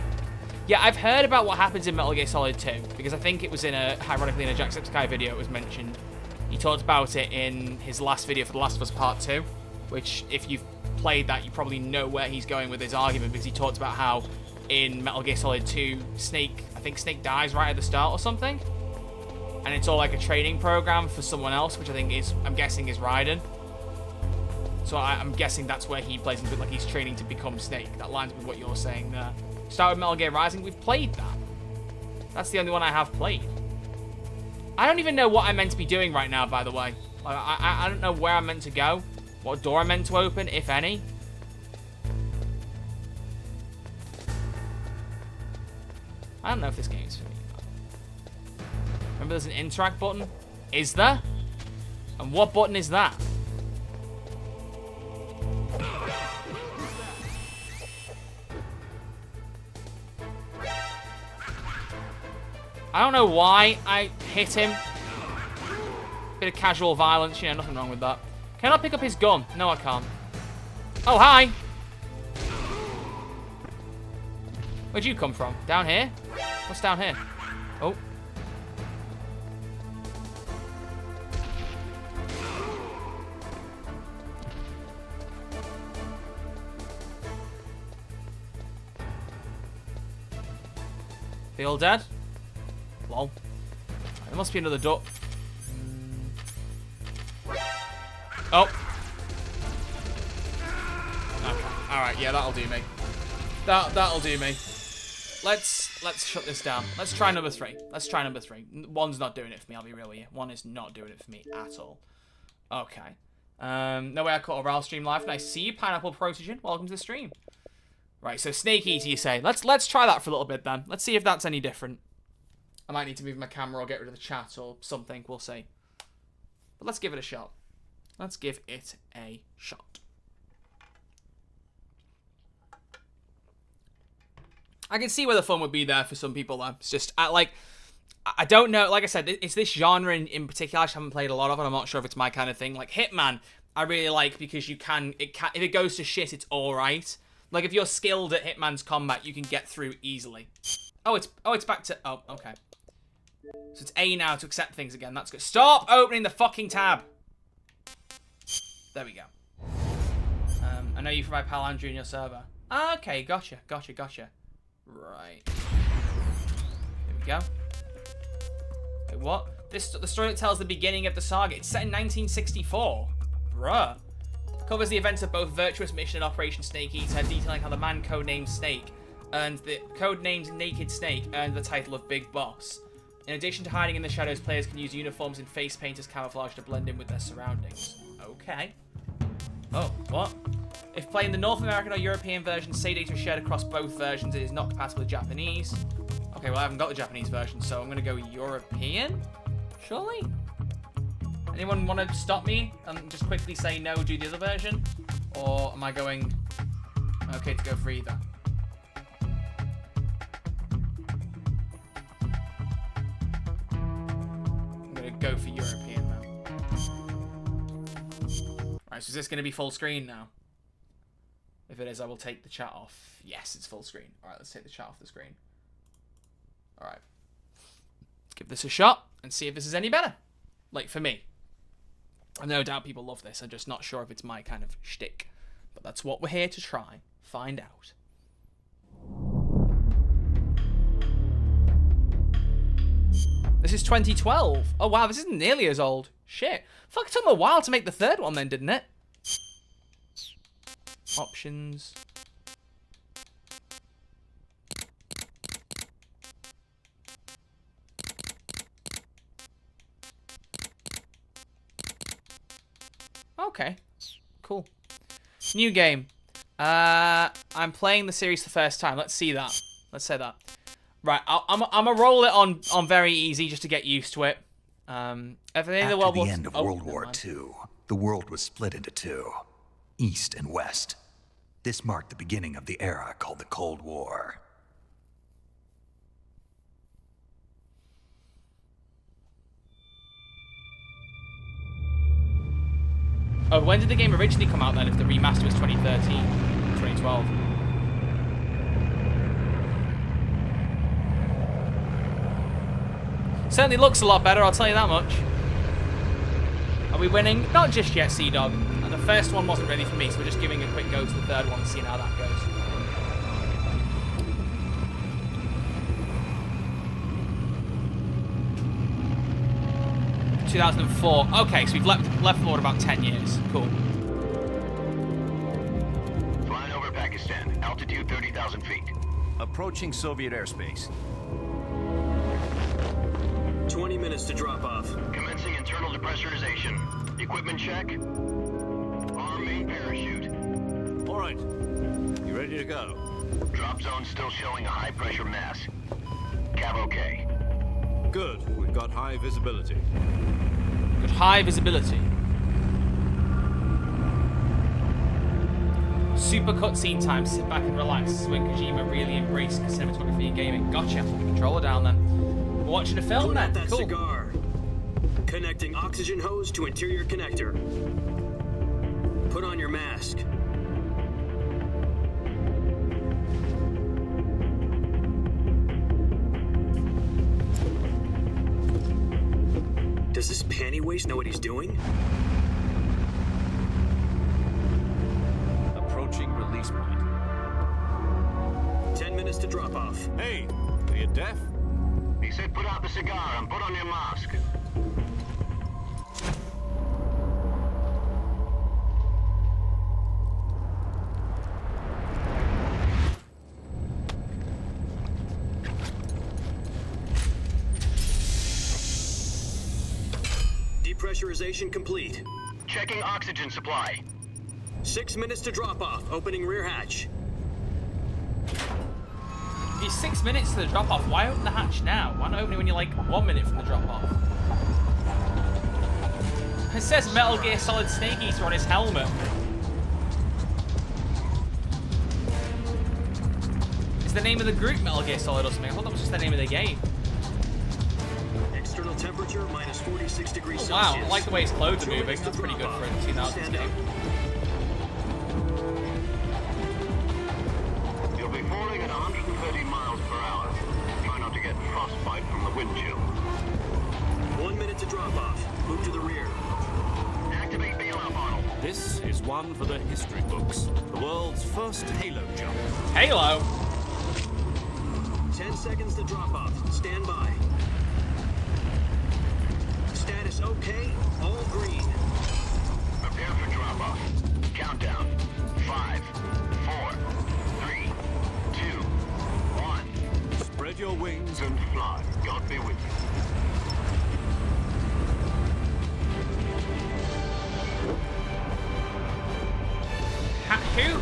Yeah, I've heard about what happens in Metal Gear Solid 2, because I think it was ironically in a Jacksepticeye video it was mentioned. He talked about it in his last video for The Last of Us Part 2, which, if you've played that, you probably know where he's going with his argument, because he talked about how in Metal Gear Solid 2, I think Snake dies right at the start or something, and it's all like a training program for someone else, which I'm guessing is Raiden. So I'm guessing that's where he plays into it, like he's training to become Snake. That lines with what you're saying there. Start with Metal Gear Rising, we've played that. That's the only one I have played. I don't even know what I'm meant to be doing right now, by the way. I don't know where I'm meant to go, what door I'm meant to open, if any. I don't know if this game's for me. Remember there's an interact button? Is there? And what button is that? I don't know why I hit him. Bit of casual violence, nothing wrong with that. Can I pick up his gun? No, I can't. Oh, hi! Where'd you come from? Down here? What's down here? Oh. They all dead? Lol. There must be another door. Oh. Okay. Alright, yeah, that'll do me. That'll do me. Let's shut this down. Let's try number 3. Let's try number 3. 1's not doing it for me, I'll be real with you. 1 is not doing it for me at all. Okay. No way I caught a RAL stream live. Nice to see you, Pineapple Protogen. Welcome to the stream. Right, so Snake Eater, you say. Let's try that for a little bit then. Let's see if that's any different. I might need to move my camera or get rid of the chat or something. We'll see. But let's give it a shot. Let's give it a shot. I can see where the fun would be there for some people, though. It's just, I don't know. Like I said, it's this genre in particular I just haven't played a lot of, and I'm not sure if it's my kind of thing. Like, Hitman, I really like because if it goes to shit, it's alright. Like, if you're skilled at Hitman's combat, you can get through easily. Oh, it's back to... Oh, okay. So it's A now to accept things again. That's good. Stop opening the fucking tab. There we go. I know you from my pal Andrew in your server. Okay, gotcha. Right. There we go. Wait, what? The story that tells the beginning of the saga. It's set in 1964. Bruh. Covers the events of both Virtuous Mission and Operation Snake Eater, detailing how the man codenamed Snake earned the codenamed Naked Snake earned the title of Big Boss. In addition to hiding in the shadows, players can use uniforms and face paint as camouflage to blend in with their surroundings. Okay. Oh, what? If playing the North American or European version, save data is shared across both versions. It is not compatible with Japanese. Okay, well, I haven't got the Japanese version, so I'm going to go European? Surely? Anyone want to stop me and just quickly say no, do the other version? Or am I going okay to go for either? I'm going to go for European now. Right, so is this going to be full screen now? If it is, I will take the chat off. Yes, it's full screen. Alright, let's take the chat off the screen. Alright. Let's give this a shot and see if this is any better. Like, for me. I no doubt people love this. I'm just not sure if it's my kind of shtick. But that's what we're here to try. Find out. This is 2012. Oh, wow, this isn't nearly as old. Shit. Fuck, it took them a while to make the third one then, didn't it? Options. Okay, cool. New game. I'm playing the series the first time. Let's see that. Let's say that. Right, I'm gonna roll it on very easy just to get used to it. After the end of World War II, the world was split into two, East and West. This marked the beginning of the era called the Cold War. Oh, when did the game originally come out then, if the remaster was 2013, 2012? Certainly looks a lot better, I'll tell you that much. Are we winning? Not just yet, Sea-Dog. And the first one wasn't really for me, so we're just giving a quick go to the third one and seeing how that goes. – 2004. Okay, so we've left forward about 10 years. Cool. Flying over Pakistan. Altitude 30,000 feet. Approaching Soviet airspace. 20 minutes to drop off. Commencing internal depressurization. Equipment check. Arm main parachute. All right. You ready to go? Drop zone still showing a high pressure mass. Cav okay. Good. We've got high visibility. Got high visibility. Super cutscene time. Sit back and relax. This is when Kojima really embraced cinematography and gaming. Gotcha. Controller down then. We're watching a film then. That cool. Cigar. Connecting oxygen hose to interior connector. Put on your mask. Does this panty waste know what he's doing? Approaching release point. 10 minutes to drop off. Hey, are you deaf? He said put out the cigar and put on your mask. Depressurization complete. Checking oxygen supply. 6 minutes to drop off. Opening rear hatch. If you're 6 minutes to the drop off, why open the hatch now? Why not open it when you're like 1 minute from the drop off? It says Metal Gear Solid Snake Eater on his helmet. Is the name of the group Metal Gear Solid or something? I thought that was just the name of the game. External temperature minus 46 degrees Celsius. Wow, I like the way his clothes are moving. That's pretty good for a 2000s game. You'll be falling at 130 miles per hour. Try not to get frostbite from the wind chill. 1 minute to drop off. Move to the rear. Activate bailout model. This is one for the history books. The world's first Halo jump. Halo? 10 seconds to drop off. Stand by. Status okay. All green. Prepare for drop off.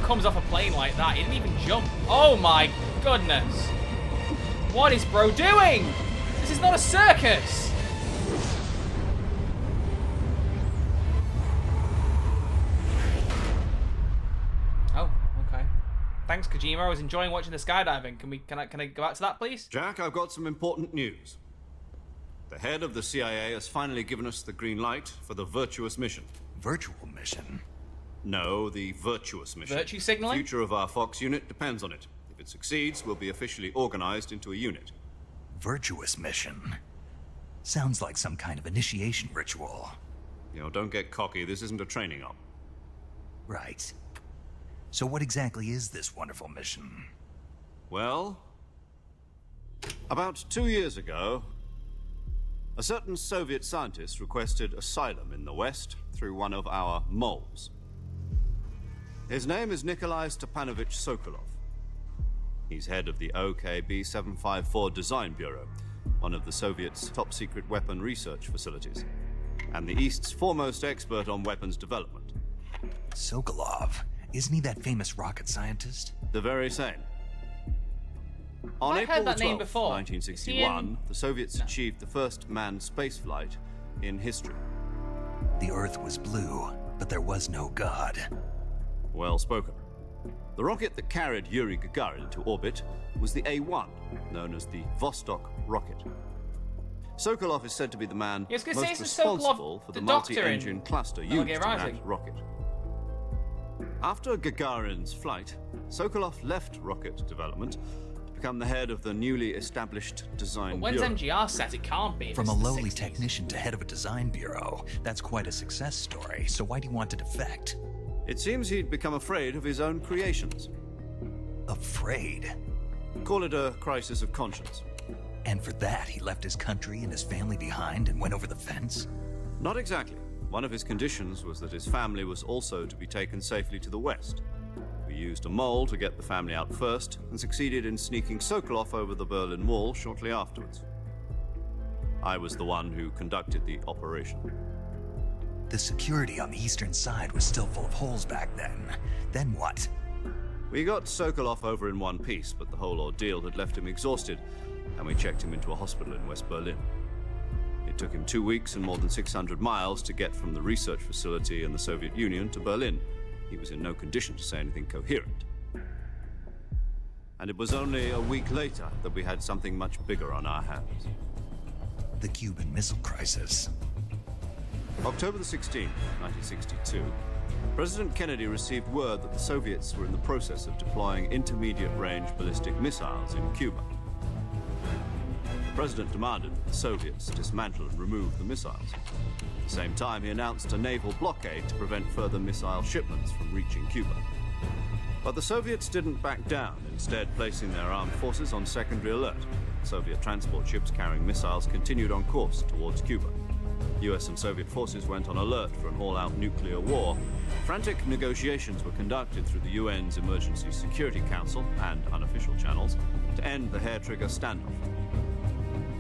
comes off a plane like that. He didn't even jump. Oh my goodness. What is bro doing? This is not a circus. Oh, okay. Thanks, Kojima. I was enjoying watching the skydiving. Can I go back to that, please? Jack, I've got some important news. The head of the CIA has finally given us the green light for the virtuous mission. Virtual mission? No, the virtuous mission. Virtue signaling? The future of our Fox unit depends on it. If it succeeds, we'll be officially organized into a unit. Virtuous mission? Sounds like some kind of initiation ritual. You know, don't get cocky. This isn't a training op. Right. So what exactly is this wonderful mission? Well, about 2 years ago, a certain Soviet scientist requested asylum in the West through one of our moles. His name is Nikolai Stepanovich Sokolov. He's head of the OKB-754 Design Bureau, one of the Soviets' top-secret weapon research facilities, and the East's foremost expert on weapons development. Sokolov? Isn't he that famous rocket scientist? The very same. On I've April heard that 12th, name before. 1961, the Soviets achieved the first manned spaceflight in history. The Earth was blue, but there was no God. Well spoken. The rocket that carried Yuri Gagarin into orbit was the A-1, known as the Vostok rocket. Sokolov is said to be the man most responsible for the multi-engine cluster used in that rocket. After Gagarin's flight, Sokolov left rocket development to become the head of the newly established design When's bureau. MGR set? It can't be. From a lowly technician to head of a design bureau, that's quite a success story. So why do you want to defect? It seems he'd become afraid of his own creations. Afraid? Call it a crisis of conscience. And for that, he left his country and his family behind and went over the fence? Not exactly. One of his conditions was that his family was also to be taken safely to the west. We used a mole to get the family out first and succeeded in sneaking Sokolov over the Berlin Wall shortly afterwards. I was the one who conducted the operation. The security on the eastern side was still full of holes back then. Then what? We got Sokolov over in one piece, but the whole ordeal had left him exhausted, and we checked him into a hospital in West Berlin. It took him 2 weeks and more than 600 miles to get from the research facility in the Soviet Union to Berlin. He was in no condition to say anything coherent. And it was only a week later that we had something much bigger on our hands. The Cuban Missile Crisis. October the 16th, 1962, President Kennedy received word that the Soviets were in the process of deploying intermediate-range ballistic missiles in Cuba. The president demanded that the Soviets dismantle and remove the missiles. At the same time, he announced a naval blockade to prevent further missile shipments from reaching Cuba. But the Soviets didn't back down, instead placing their armed forces on secondary alert. Soviet transport ships carrying missiles continued on course towards Cuba. US and Soviet forces went on alert for an all-out nuclear war. Frantic negotiations were conducted through the UN's Emergency Security Council and unofficial channels to end the hair-trigger standoff.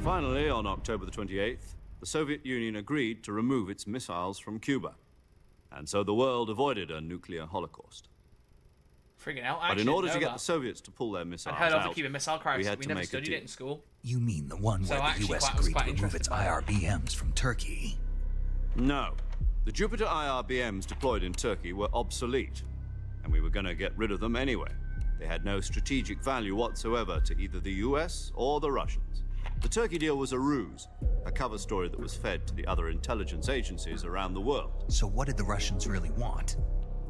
Finally, on October the 28th, the Soviet Union agreed to remove its missiles from Cuba. And so the world avoided a nuclear holocaust. Friggin' hell, But in order to get the Soviets to pull their missiles I'd heard of out, the Cuban Missile Crisis. we had We to never make a studied deal. it in school. You mean the one So where the actually US I was agreed quite to remove interested its by that. IRBMs from Turkey? No. The Jupiter IRBMs deployed in Turkey were obsolete, and we were going to get rid of them anyway. They had no strategic value whatsoever to either the US or the Russians. The Turkey deal was a ruse, a cover story that was fed to the other intelligence agencies around the world. So what did the Russians really want?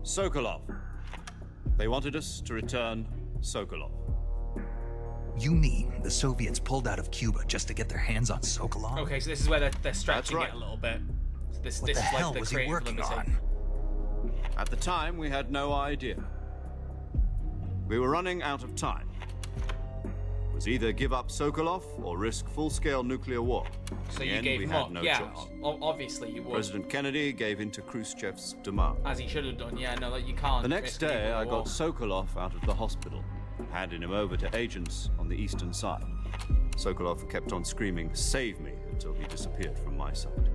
Sokolov. They wanted us to return Sokolov. You mean the Soviets pulled out of Cuba just to get their hands on Sokolov? Okay, so this is where they're stretching right. it a little bit. So this What is the like hell the was he creative working limiting. on? At the time, we had no idea. We were running out of time. It was either give up Sokolov or risk full-scale nuclear war. So In you the end, gave we him had up. no Yeah, choice. obviously you would. President Kennedy gave in to Khrushchev's demand. As he should have done. Yeah, no, like you can't. The next risk day, nuclear I war. got Sokolov out of the hospital, handing him over to agents on the eastern side. Sokolov kept on screaming, "Save me," until he disappeared from my side.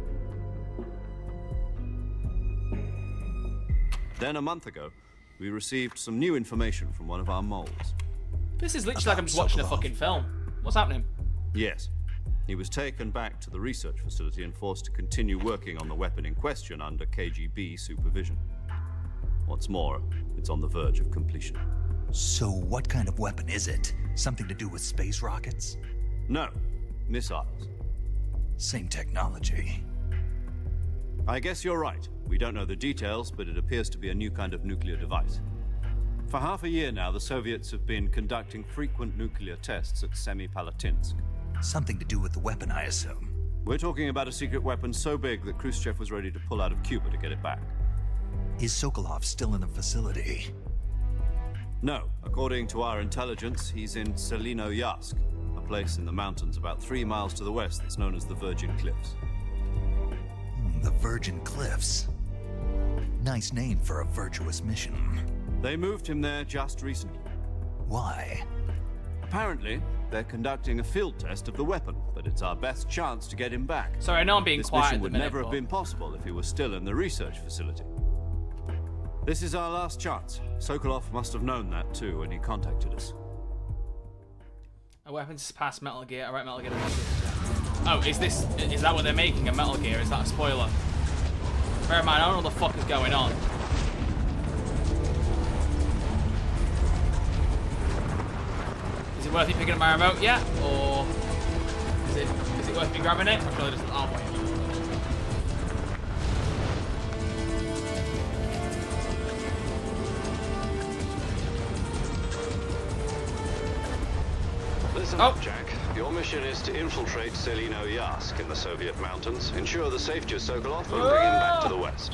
Then a month ago, we received some new information from one of our moles. This is literally like I'm just watching a fucking film. What's happening? Yes. He was taken back to the research facility and forced to continue working on the weapon in question under KGB supervision. What's more, it's on the verge of completion. So what kind of weapon is it? Something to do with space rockets? No. Missiles. Same technology. I guess you're right. We don't know the details, but it appears to be a new kind of nuclear device. For half a year now, the Soviets have been conducting frequent nuclear tests at Semipalatinsk. Something to do with the weapon, I assume. We're talking about a secret weapon so big that Khrushchev was ready to pull out of Cuba to get it back. Is Sokolov still in the facility? No. According to our intelligence, he's in Selino-Yarsk, a place in the mountains about 3 miles to the west that's known as the Virgin Cliffs. The Virgin Cliffs. Nice name for a virtuous mission. They moved him there just recently. Why? Apparently, they're conducting a field test of the weapon, but it's our best chance to get him back. Sorry, I know I'm being this quiet mission at the would minute, never but... have been possible if he was still in the research facility. This is our last chance. Sokolov must have known that too when he contacted us. A weapon to surpass Metal Gear. Alright, Metal Gear. Oh, is that what they're making? A Metal Gear? Is that a spoiler? Bear in mind, I don't know what the fuck is going on. Is it worth me picking up my remote yet? Or is it worth me grabbing it? Or should I just... Oh, wait. Listen up, Jack. Your mission is to infiltrate Selino-Yarsk in the Soviet mountains, ensure the safety of Sokolov, and bring him back to the west.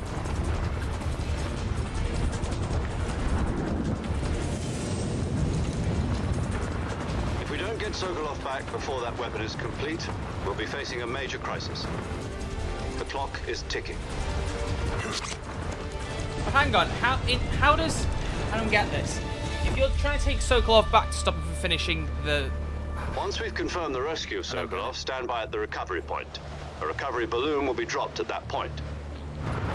If we don't get Sokolov back before that weapon is complete, we'll be facing a major crisis. The clock is ticking. But hang on, how does... I don't get this. If you're trying to take Sokolov back to stop him from finishing the... Once we've confirmed the rescue of Sokolov, stand by at the recovery point. A recovery balloon will be dropped at that point.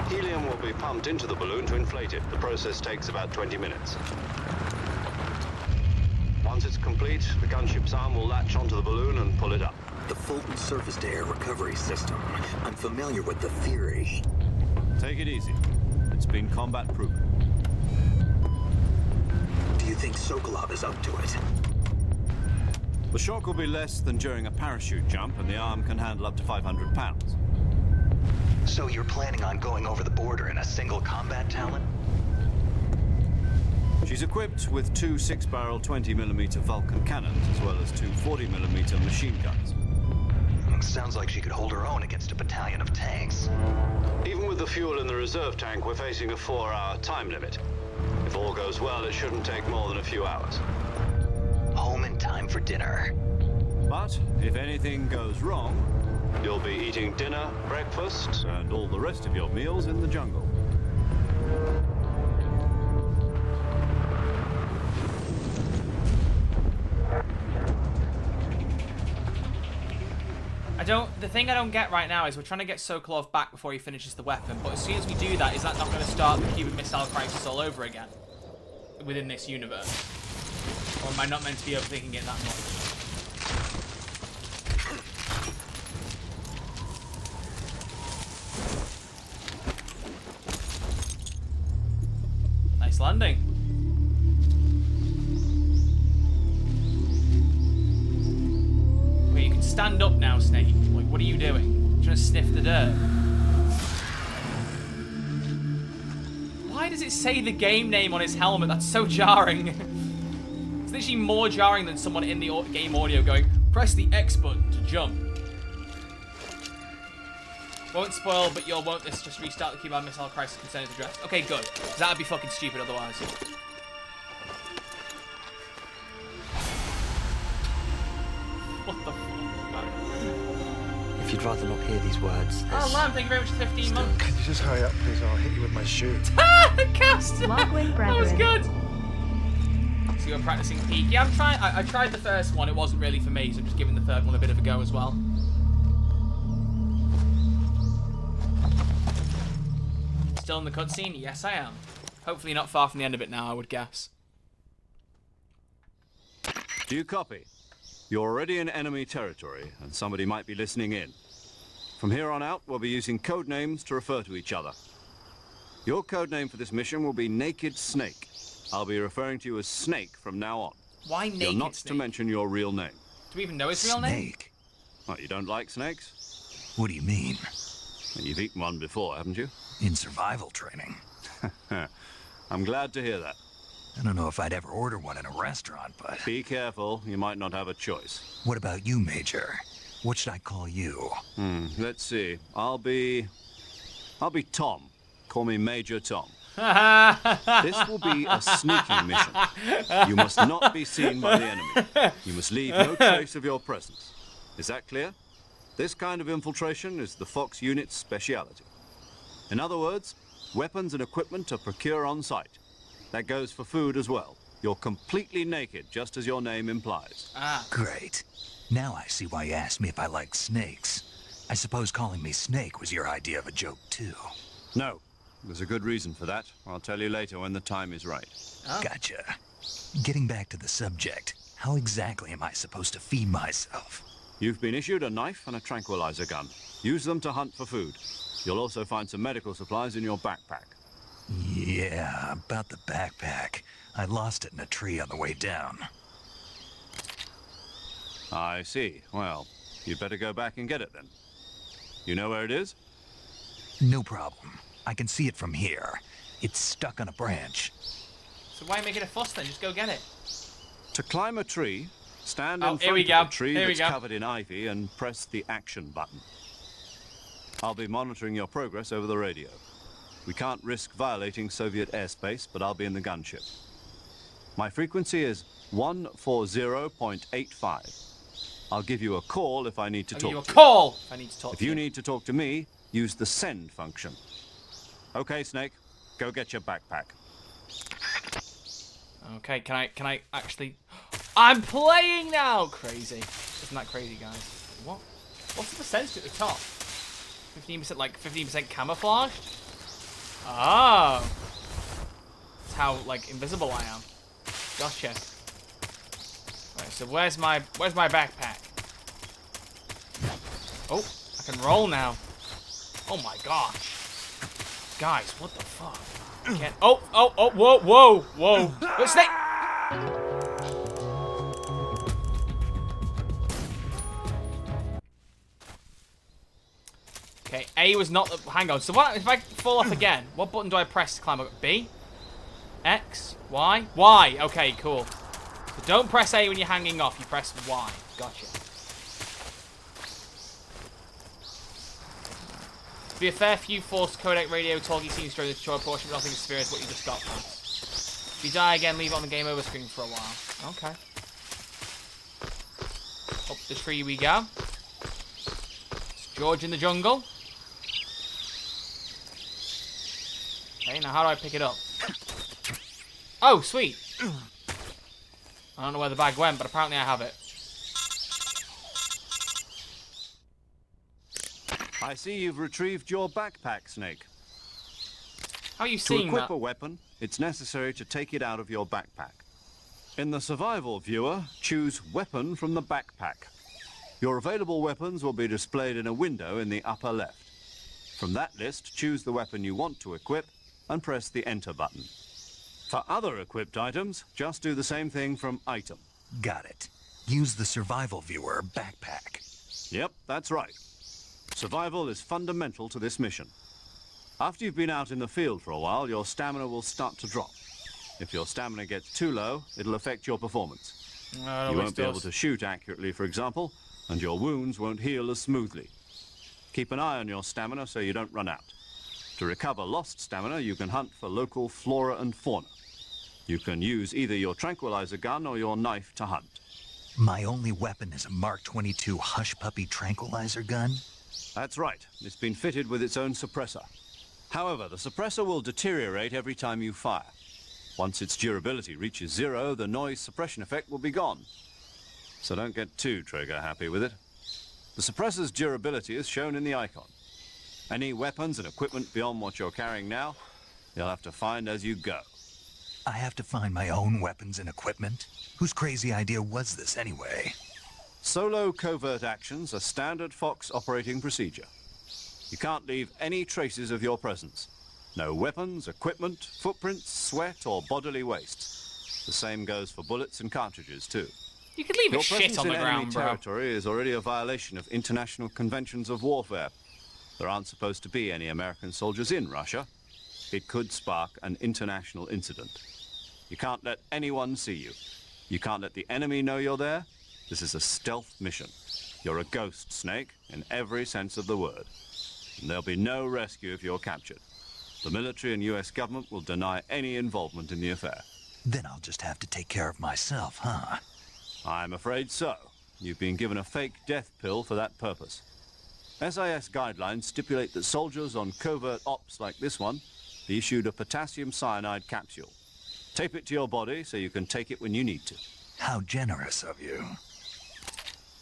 Helium will be pumped into the balloon to inflate it. The process takes about 20 minutes. Once it's complete, the gunship's arm will latch onto the balloon and pull it up. The Fulton surface-to-air recovery system. I'm familiar with the theory. Take it easy. It's been combat-proven. Do you think Sokolov is up to it? The shock will be less than during a parachute jump, and the arm can handle up to 500 pounds. So you're planning on going over the border in a single combat talon? She's equipped with 2 6-barrel 20mm Vulcan cannons, as well as 2 40mm machine guns. Sounds like she could hold her own against a battalion of tanks. Even with the fuel in the reserve tank, we're facing a 4-hour time limit. If all goes well, it shouldn't take more than a few hours. Home in time for dinner. But if anything goes wrong, you'll be eating dinner, breakfast, and all the rest of your meals in the jungle. The thing I don't get right now is we're trying to get Sokolov back before he finishes the weapon, but as soon as we do that, is that not going to start the Cuban Missile Crisis all over again? Within this universe? Or am I not meant to be overthinking it that much? Nice landing. Wait, you can stand up now, Snake. Like, what are you doing? Trying to sniff the dirt. Why does it say the game name on his helmet? That's so jarring. It's literally more jarring than someone in the game audio going, press the X button to jump. Won't spoil, but you'll won't this just restart the Cuban Missile Crisis concerns addressed. Okay, good. Because that would be fucking stupid otherwise. What the fuck? If you'd rather not hear these words, Oh, Lamb, thank you very much for 15 months. Can you just hurry up, please, or I'll hit you with my shoe. Cast! That was good! So you're practicing peak. Yeah, I'm trying. I tried the first one. It wasn't really for me, so I'm just giving the third one a bit of a go as well. Still in the cutscene? Yes, I am. Hopefully not far from the end of it now, I would guess. Do you copy? You're already in enemy territory, and somebody might be listening in. From here on out, we'll be using code names to refer to each other. Your code name for this mission will be Naked Snake. I'll be referring to you as Snake from now on. Why Naked You're not Snake? to mention your real name. Do we even know his real name? Snake? What, you don't like snakes? What do you mean? Well, you've eaten one before, haven't you? In survival training. I'm glad to hear that. I don't know if I'd ever order one in a restaurant, but... Be careful, you might not have a choice. What about you, Major? What should I call you? Let's see. I'll be Tom. Call me Major Tom. This will be a sneaking mission. You must not be seen by the enemy. You must leave no trace of your presence. Is that clear? This kind of infiltration is the Fox unit's speciality. In other words, weapons and equipment are procured on site. That goes for food as well. You're completely naked, just as your name implies. Great. Now I see why you asked me if I like snakes. I suppose calling me Snake was your idea of a joke, too. No. There's a good reason for that. I'll tell you later when the time is right. Gotcha. Getting back to the subject, how exactly am I supposed to feed myself? You've been issued a knife and a tranquilizer gun. Use them to hunt for food. You'll also find some medical supplies in your backpack. Yeah, about the backpack. I lost it in a tree on the way down. I see. Well, you'd better go back and get it then. You know where it is? No problem. I can see it from here. It's stuck on a branch. So why make it a fuss then? Just go get it. To climb a tree, stand in here we front go. of a tree Here we that's go. covered in ivy and press the action button. I'll be monitoring your progress over the radio. We can't risk violating Soviet airspace, but I'll be in the gunship. My frequency is 140.85. I'll give you a call if I need to talk to you. If I need to talk If to you need to talk to me, use the send function. Okay, Snake, go get your backpack. Okay, can I actually... I'm playing now! Crazy. Isn't that crazy, guys? What? What's the percentage at the top? 15%, like 15% camouflaged? Oh. That's how, like, invisible I am. Gotcha. Right, so where's my backpack? Oh, I can roll now. Oh my gosh. Guys, what the fuck? I can't... Oh, whoa. Wait, Snake! Okay, A was not... Hang on, so what if I fall off again? What button do I press to climb up? B? X? Y? Y! Okay, cool. So don't press A when you're hanging off, you press Y. Gotcha. To be a fair few forced codec radio talkie scenes during the tutorial portion, but nothing as severe as what you just got past. If you die again, leave it on the game over screen for a while. Okay. Up the tree we go. It's George in the jungle. Okay, now how do I pick it up? Oh, sweet. I don't know where the bag went, but apparently I have it. I see you've retrieved your backpack, Snake. How are you To seeing equip that? a weapon, it's necessary to take it out of your backpack. In the survival viewer, choose Weapon from the backpack. Your available weapons will be displayed in a window in the upper left. From that list, choose the weapon you want to equip and press the Enter button. For other equipped items, just do the same thing from Item. Got it. Use the survival viewer backpack. Yep, that's right. Survival is fundamental to this mission. After you've been out in the field for a while, your stamina will start to drop. If your stamina gets too low, it'll affect your performance. You won't be able to shoot accurately, for example, and your wounds won't heal as smoothly. Keep an eye on your stamina so you don't run out. To recover lost stamina, you can hunt for local flora and fauna. You can use either your tranquilizer gun or your knife to hunt. My only weapon is a Mark 22 Hush Puppy tranquilizer gun? That's right. It's been fitted with its own suppressor. However, the suppressor will deteriorate every time you fire. Once its durability reaches 0, the noise suppression effect will be gone. So don't get too trigger happy with it. The suppressor's durability is shown in the icon. Any weapons and equipment beyond what you're carrying now You'll have to find as you go. I have to find my own weapons and equipment? Whose crazy idea was this anyway? Solo covert actions are standard Fox operating procedure. You can't leave any traces of your presence. No weapons, equipment, footprints, sweat, or bodily waste. The same goes for bullets and cartridges, too. You could leave Your a shit presence on the in enemy ground, bro. territory is already a violation of international conventions of warfare. There aren't supposed to be any American soldiers in Russia. It could spark an international incident. You can't let anyone see you. You can't let the enemy know you're there. This is a stealth mission. You're a ghost, Snake, in every sense of the word. And there'll be no rescue if you're captured. The military and US government will deny any involvement in the affair. Then I'll just have to take care of myself, huh? I'm afraid so. You've been given a fake death pill for that purpose. SIS guidelines stipulate that soldiers on covert ops like this one be issued a potassium cyanide capsule. Tape it to your body so you can take it when you need to. How generous of you.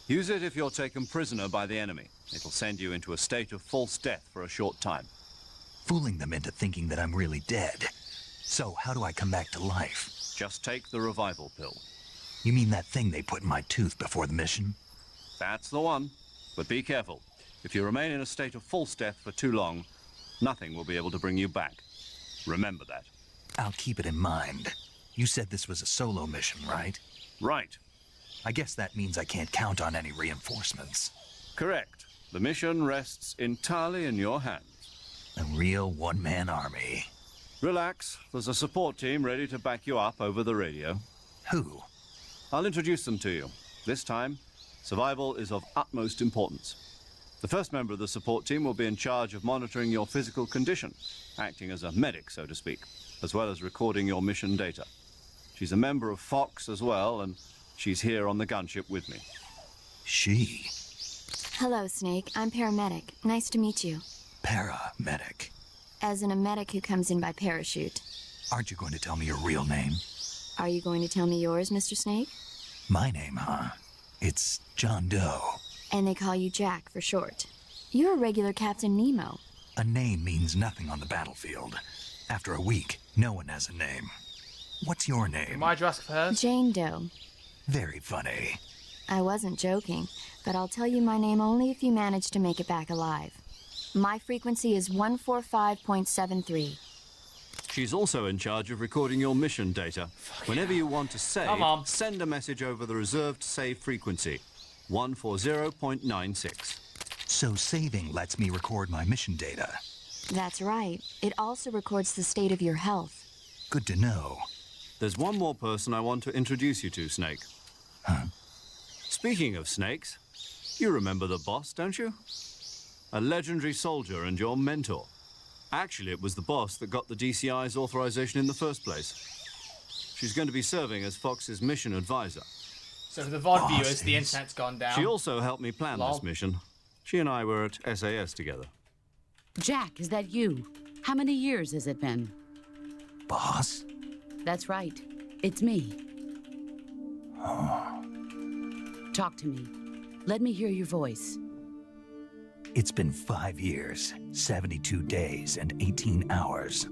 Use it if you're taken prisoner by the enemy. It'll send you into a state of false death for a short time. Fooling them into thinking that I'm really dead. So how do I come back to life? Just take the revival pill. You mean that thing they put in my tooth before the mission? That's the one. But be careful. If you remain in a state of false death for too long, nothing will be able to bring you back. Remember that. I'll keep it in mind. You said this was a solo mission, right? Right. I guess that means I can't count on any reinforcements. Correct. The mission rests entirely in your hands. A real one-man army. Relax. There's a support team ready to back you up over the radio. Who? I'll introduce them to you. This time, survival is of utmost importance. The first member of the support team will be in charge of monitoring your physical condition, acting as a medic, so to speak, as well as recording your mission data. She's a member of Fox as well, and she's here on the gunship with me. She? Hello, Snake. I'm paramedic. Nice to meet you. Paramedic? As in a medic who comes in by parachute. Aren't you going to tell me your real name? Are you going to tell me yours, Mr. Snake? My name, huh? It's John Doe. And they call you Jack for short. You're a regular Captain Nemo. A name means nothing on the battlefield. After a week, no one has a name. What's your name? Why'd you ask for hers? Jane Doe. Very funny. I wasn't joking, but I'll tell you my name only if you manage to make it back alive. My frequency is 145.73. She's also in charge of recording your mission data. Whenever you want to save, send a message over the reserved save frequency, 140.96. So saving lets me record my mission data. That's right. It also records the state of your health. Good to know. There's one more person I want to introduce you to, Snake. Huh? Speaking of snakes, you remember the boss, don't you? A legendary soldier and your mentor. Actually, it was the boss that got the DCI's authorization in the first place. She's going to be serving as Fox's mission advisor. So for the VOD viewers, the internet's gone down. She also helped me plan this mission. She and I were at SAS together. Jack, is that you? How many years has it been? Boss? That's right. It's me. Talk to me. Let me hear your voice. It's been 5 years, 72 days, and 18 hours.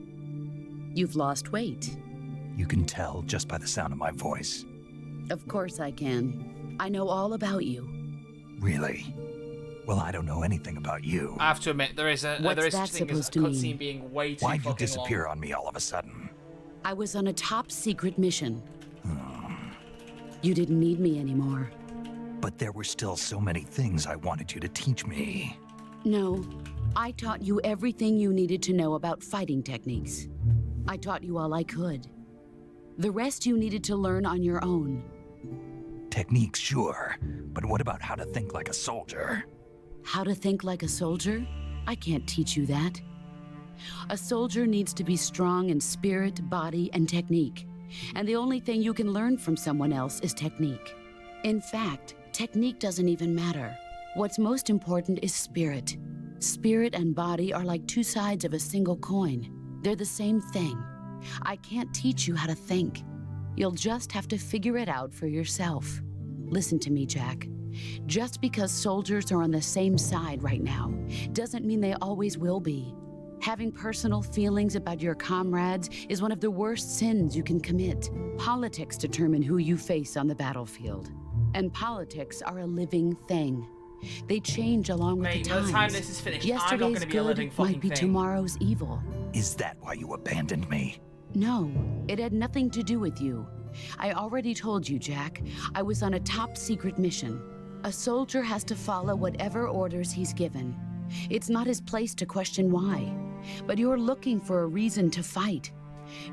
You've lost weight. You can tell just by the sound of my voice. Of course I can. I know all about you. Really? Well, I don't know anything about you. I have to admit, there is What's there is that such thing as supposed a to cutscene mean? being way too Why'd you fucking disappear long. on me all of a sudden? I was on a top secret mission. You didn't need me anymore. But there were still so many things I wanted you to teach me. No, I taught you everything you needed to know about fighting techniques. I taught you all I could. The rest you needed to learn on your own. Techniques, sure. But what about how to think like a soldier? How to think like a soldier? I can't teach you that. A soldier needs to be strong in spirit, body, and technique. And the only thing you can learn from someone else is technique. In fact, technique doesn't even matter. What's most important is spirit. Spirit and body are like two sides of a single coin. They're the same thing. I can't teach you how to think. You'll just have to figure it out for yourself. Listen to me, Jack. Just because soldiers are on the same side right now doesn't mean they always will be. Having personal feelings about your comrades is one of the worst sins you can commit. Politics determine who you face on the battlefield. And politics are a living thing. They change along with the times. By the time this is finished, I'm not going to be a living fucking might be thing. tomorrow's evil. Is that why you abandoned me? No, it had nothing to do with you. I already told you, Jack. I was on a top-secret mission. A soldier has to follow whatever orders he's given. It's not his place to question why. But you're looking for a reason to fight.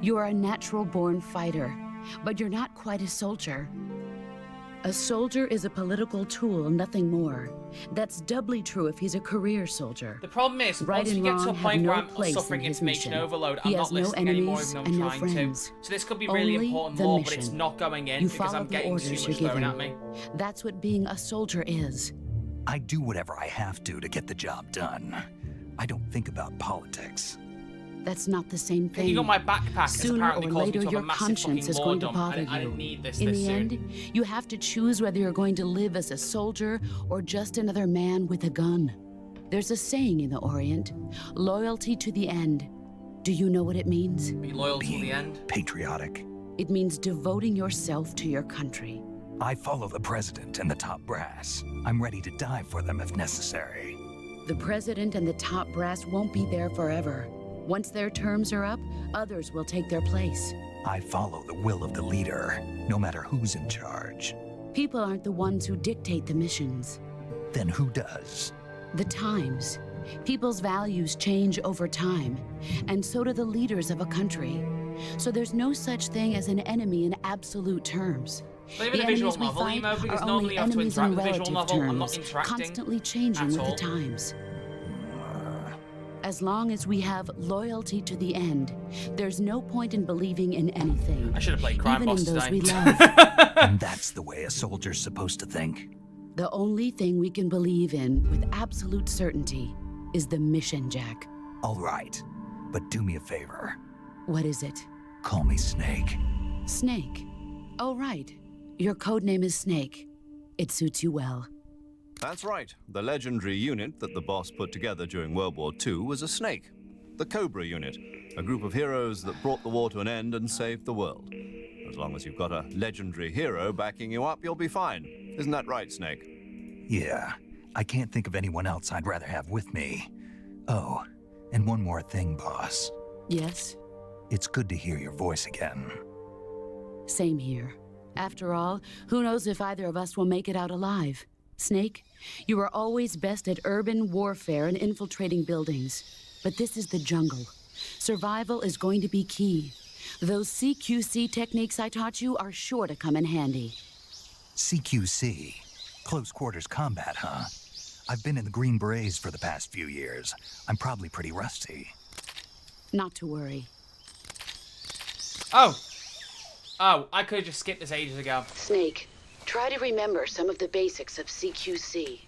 You're a natural-born fighter, but you're not quite a soldier. A soldier is a political tool, nothing more. That's doubly true if he's a career soldier. The problem is, right once you get to a point where I'm suffering in information mission. overload, He I'm has not listening no anymore enemies even and though no I'm trying friends. to. So this could be really Only important the lore, but mission. it's not going in You because follow I'm the getting too orders much you're thrown given. at me. That's what being a soldier is. I do whatever I have to get the job done. I don't think about politics. That's not the same thing. You got my backpack, because Sooner apparently or caused me later, to have your a massive conscience fucking is lore going to dump. bother I you. didn't need this In this the soon. end, you have to choose whether you're going to live as a soldier or just another man with a gun. There's a saying in the Orient, loyalty to the end. Do you know what it means? Be loyal to the end? Patriotic. It means devoting yourself to your country. I follow the president and the top brass. I'm ready to die for them if necessary. The president and the top brass won't be there forever. Once their terms are up, others will take their place. I follow the will of the leader, no matter who's in charge. People aren't the ones who dictate the missions. Then who does? The times. People's values change over time, and so do the leaders of a country. So there's no such thing as an enemy in absolute terms. But even The the visual enemies we novel, fight Emo, because are normally only you have to enemies interact in with the visual relative novel. I'm not terms, interacting constantly changing at with all. the times. As long as we have loyalty to the end, there's no point in believing in anything. I should have played Crime even Boss in those today. we love. And that's the way a soldier's supposed to think. The only thing we can believe in with absolute certainty is the mission, Jack. All right, but do me a favor. What is it? Call me Snake. Snake. Oh, right. Your codename is Snake. It suits you well. That's right. The legendary unit that the boss put together during World War II was a snake. The Cobra unit, a group of heroes that brought the war to an end and saved the world. As long as you've got a legendary hero backing you up, you'll be fine. Isn't that right, Snake? Yeah, I can't think of anyone else I'd rather have with me. Oh, and one more thing, boss. Yes? It's good to hear your voice again. Same here. After all, who knows if either of us will make it out alive? Snake, you are always best at urban warfare and infiltrating buildings. But this is the jungle. Survival is going to be key. Those CQC techniques I taught you are sure to come in handy. CQC? Close quarters combat, huh? I've been in the Green Berets for the past few years. I'm probably pretty rusty. Not to worry. Oh, I could have just skipped this ages ago. Snake, try to remember some of the basics of CQC.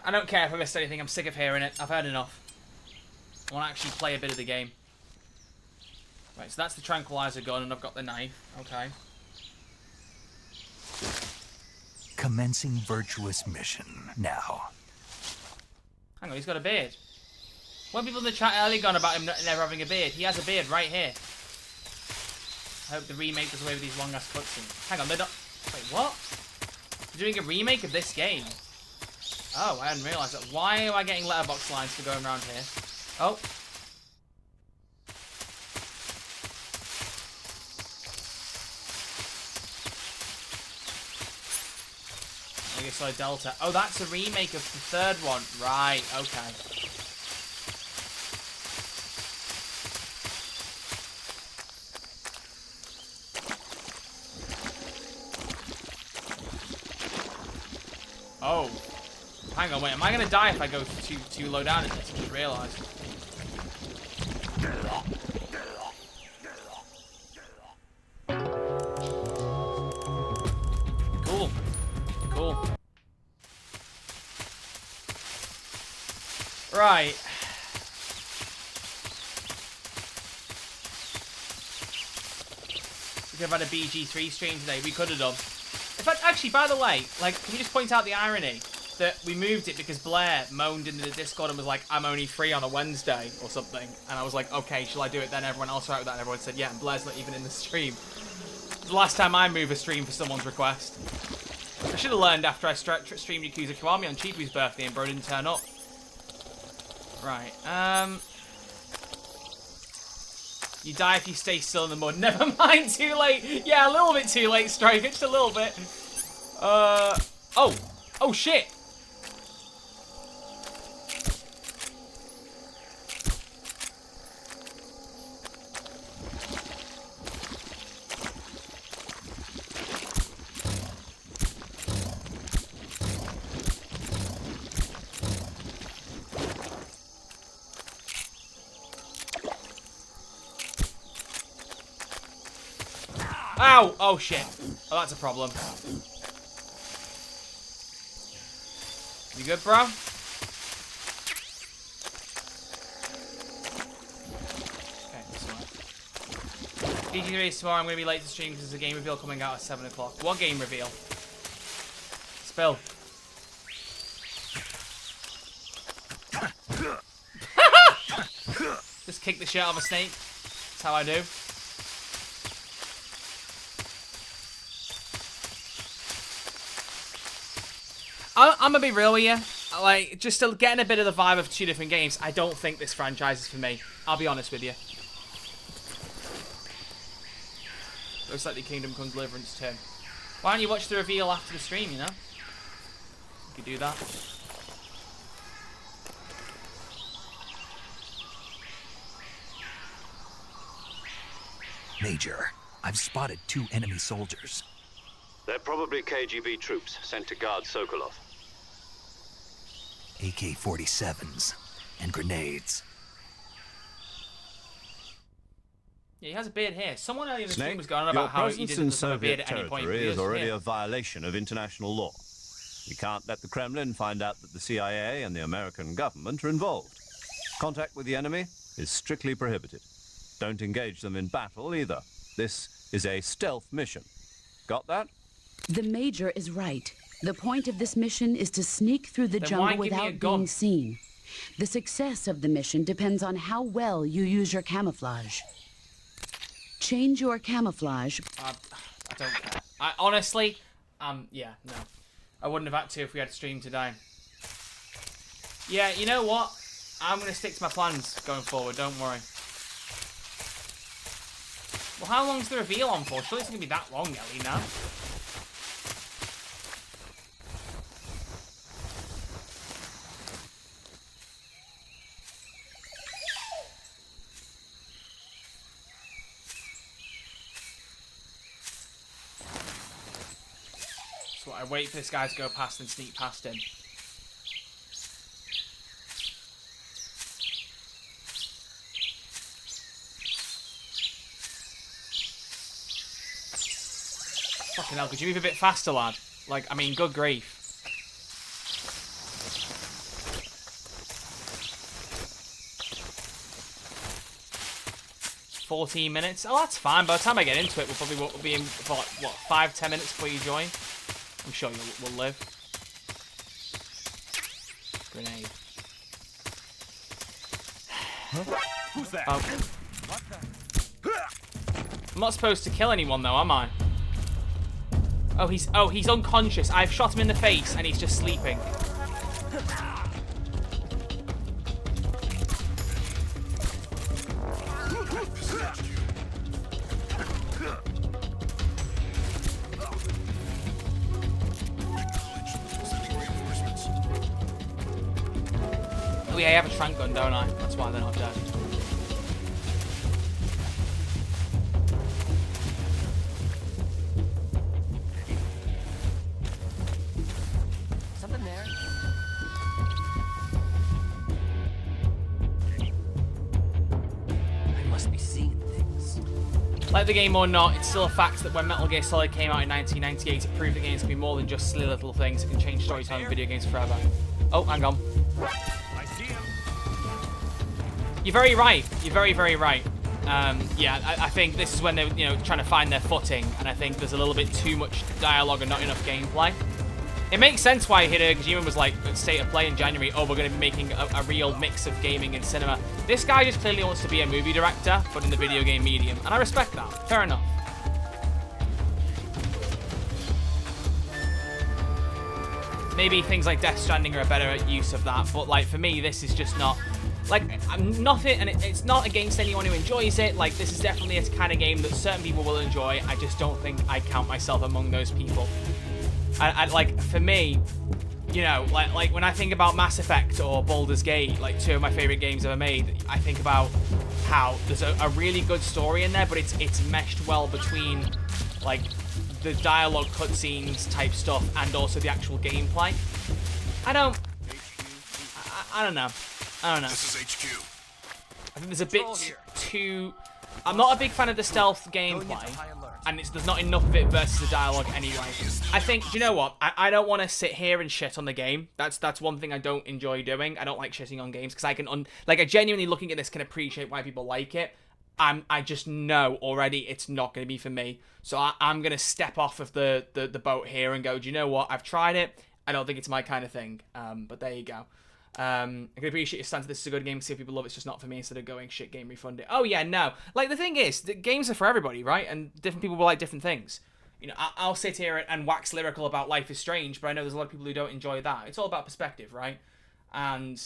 I don't care if I missed anything. I'm sick of hearing it. I've heard enough. I want to actually play a bit of the game. Right, so that's the tranquilizer gun, and I've got the knife. Okay. Commencing virtuous mission now. Hang on, he's got a beard. When people in the chat earlier gone about him never having a beard, he has a beard right here. I hope the remake does away with these long-ass cutscenes. Hang on, they're not... Wait, what? They're doing a remake of this game? Oh, I hadn't realised that. Why am I getting letterbox lines for going around here? Oh. I guess I Delta. Oh, that's a remake of the third one. Right, okay. Oh. Hang on, wait, am I gonna die if I go too low down in this? I just realised. Cool. Cool. Right. We could have had a BG3 stream today. We could have done. In fact, actually, by the way, like, can we just point out the irony? that we moved it because Blair moaned in the Discord and was like, I'm only free on a Wednesday or something. And I was like, okay, shall I do it then? Everyone else right with that, and everyone said, yeah, and Blair's not even in the stream. The last time I move a stream for someone's request. I should have learned after I streamed Yakuza Kiwami on Chibu's birthday and bro didn't turn up. Right, you die if you stay still in the mud. Never mind, too late. Yeah, a little bit too late, Striker, just a little bit. Oh shit. Ow! Oh shit. Oh, that's a problem. You good, bro? Okay, this one. PG3 is tomorrow. I'm going to be late to stream because there's a game reveal coming out at 7 o'clock. What game reveal? Spill. Just kick the shit out of a snake. That's how I do. I'm gonna be real with you. Like, just still getting a bit of the vibe of two different games. I don't think this franchise is for me. I'll be honest with you. Looks like the Kingdom Come Deliverance 2. Why don't you watch the reveal after the stream, you know? You could do that. Major, I've spotted 2 enemy soldiers. They're probably KGB troops sent to guard Sokolov. AK-47s and grenades. Yeah, he has a beard here. Someone earlier in the stream Snake, was going on about how he presence in didn't have a beard Soviet at any point. territory is already here. a violation of international law. We can't let the Kremlin find out that the CIA and the American government are involved. Contact with the enemy is strictly prohibited. Don't engage them in battle either. This is a stealth mission. Got that? The Major is right. The point of this mission is to sneak through the Then why jungle give me a without gun? being seen. The success of the mission depends on how well you use your camouflage. Change your camouflage. I don't care. I honestly, yeah, no. I wouldn't have had to if we had a stream today. Yeah, you know what? I'm going to stick to my plans going forward, don't worry. Well, how long's the reveal on for? Surely it's going to be that long, Ellie, now. So I wait for this guy to go past and sneak past him. Fucking hell, could you move a bit faster, lad? Like, I mean, good grief. $14 minutes. Oh, that's fine. By the time I get into it, we'll probably be in for like, what, 5-10 minutes before you join. I'm sure we'll live. Grenade. Huh? Who's that? Oh. I'm not supposed to kill anyone though, am I? Oh, he's unconscious. I've shot him in the face and he's just sleeping. Oh yeah, I have a trank gun, don't I? That's why they're not dead. Something there. I must be seeing things. Like the game or not, it's still a fact that when Metal Gear Solid came out in 1998, it proved that games can be more than just silly little things. It can change storytelling in video games forever. Oh, hang on. I see him. You're very right. You're very, very right. Yeah, I think this is when they're, trying to find their footing, and I think there's a little bit too much dialogue and not enough gameplay. It makes sense why Hideo Kojima was like, State of Play in January, oh, we're going to be making a real mix of gaming and cinema. This guy just clearly wants to be a movie director, but in the video game medium. And I respect that. Fair enough. Maybe things like Death Stranding are a better use of that, but like for me, this is just not like nothing, and it's not against anyone who enjoys it. Like this is definitely a kind of game that certain people will enjoy. I just don't think I count myself among those people. I like for me, you know, like when I think about Mass Effect or Baldur's Gate, like 2 of my favorite games ever made, I think about how there's a really good story in there, but it's meshed well between like the dialogue cutscenes type stuff and also the actual gameplay. I don't know. This is HQ. I think there's a bit too... I'm not a big fan of the stealth gameplay, and there's not enough of it versus the dialogue anyway. I think, do you know what? I don't want to sit here and shit on the game. That's one thing I don't enjoy doing. I don't like shitting on games, because I can... I genuinely, looking at this, can appreciate why people like it. I just know already it's not going to be for me. So I'm going to step off of the boat here and go, do you know what? I've tried it. I don't think it's my kind of thing. But there you go. I can appreciate your stance. This is a good game. See if people love it. It's just not for me. Instead of going, shit game, refund it. Oh, yeah, no. Like, the thing is, the games are for everybody, right? And different people will like different things. You know, I'll sit here and wax lyrical about Life is Strange, but I know there's a lot of people who don't enjoy that. It's all about perspective, right? And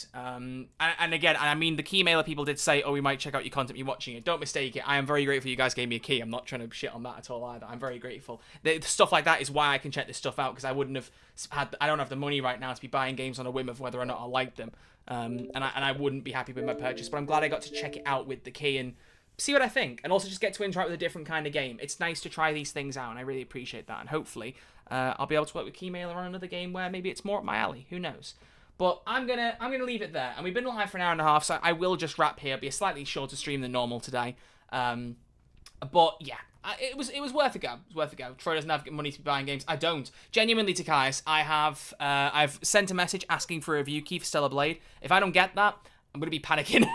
again, I mean, the Keymailer people did say, oh, we might check out your content, you're watching it. Don't mistake it. I am very grateful you guys gave me a key. I'm not trying to shit on that at all either. I'm very grateful. The stuff like that is why I can check this stuff out, because I wouldn't have had... I don't have the money right now to be buying games on a whim of whether or not I like them. And I wouldn't be happy with my purchase, but I'm glad I got to check it out with the key and see what I think, and also just get to interact with a different kind of game. It's nice to try these things out, and I really appreciate that, and hopefully I'll be able to work with Keymailer on another game where maybe it's more up my alley. Who knows? But I'm gonna leave it there, and we've been live for an hour and a half, so I will just wrap here. It'll be a slightly shorter stream than normal today, but yeah, it was worth a go. It was worth a go. Troy doesn't have money to be buying games. I don't. Genuinely, Takaius, I've sent a message asking for a review key for Stellar Blade. If I don't get that, I'm going to be panicking.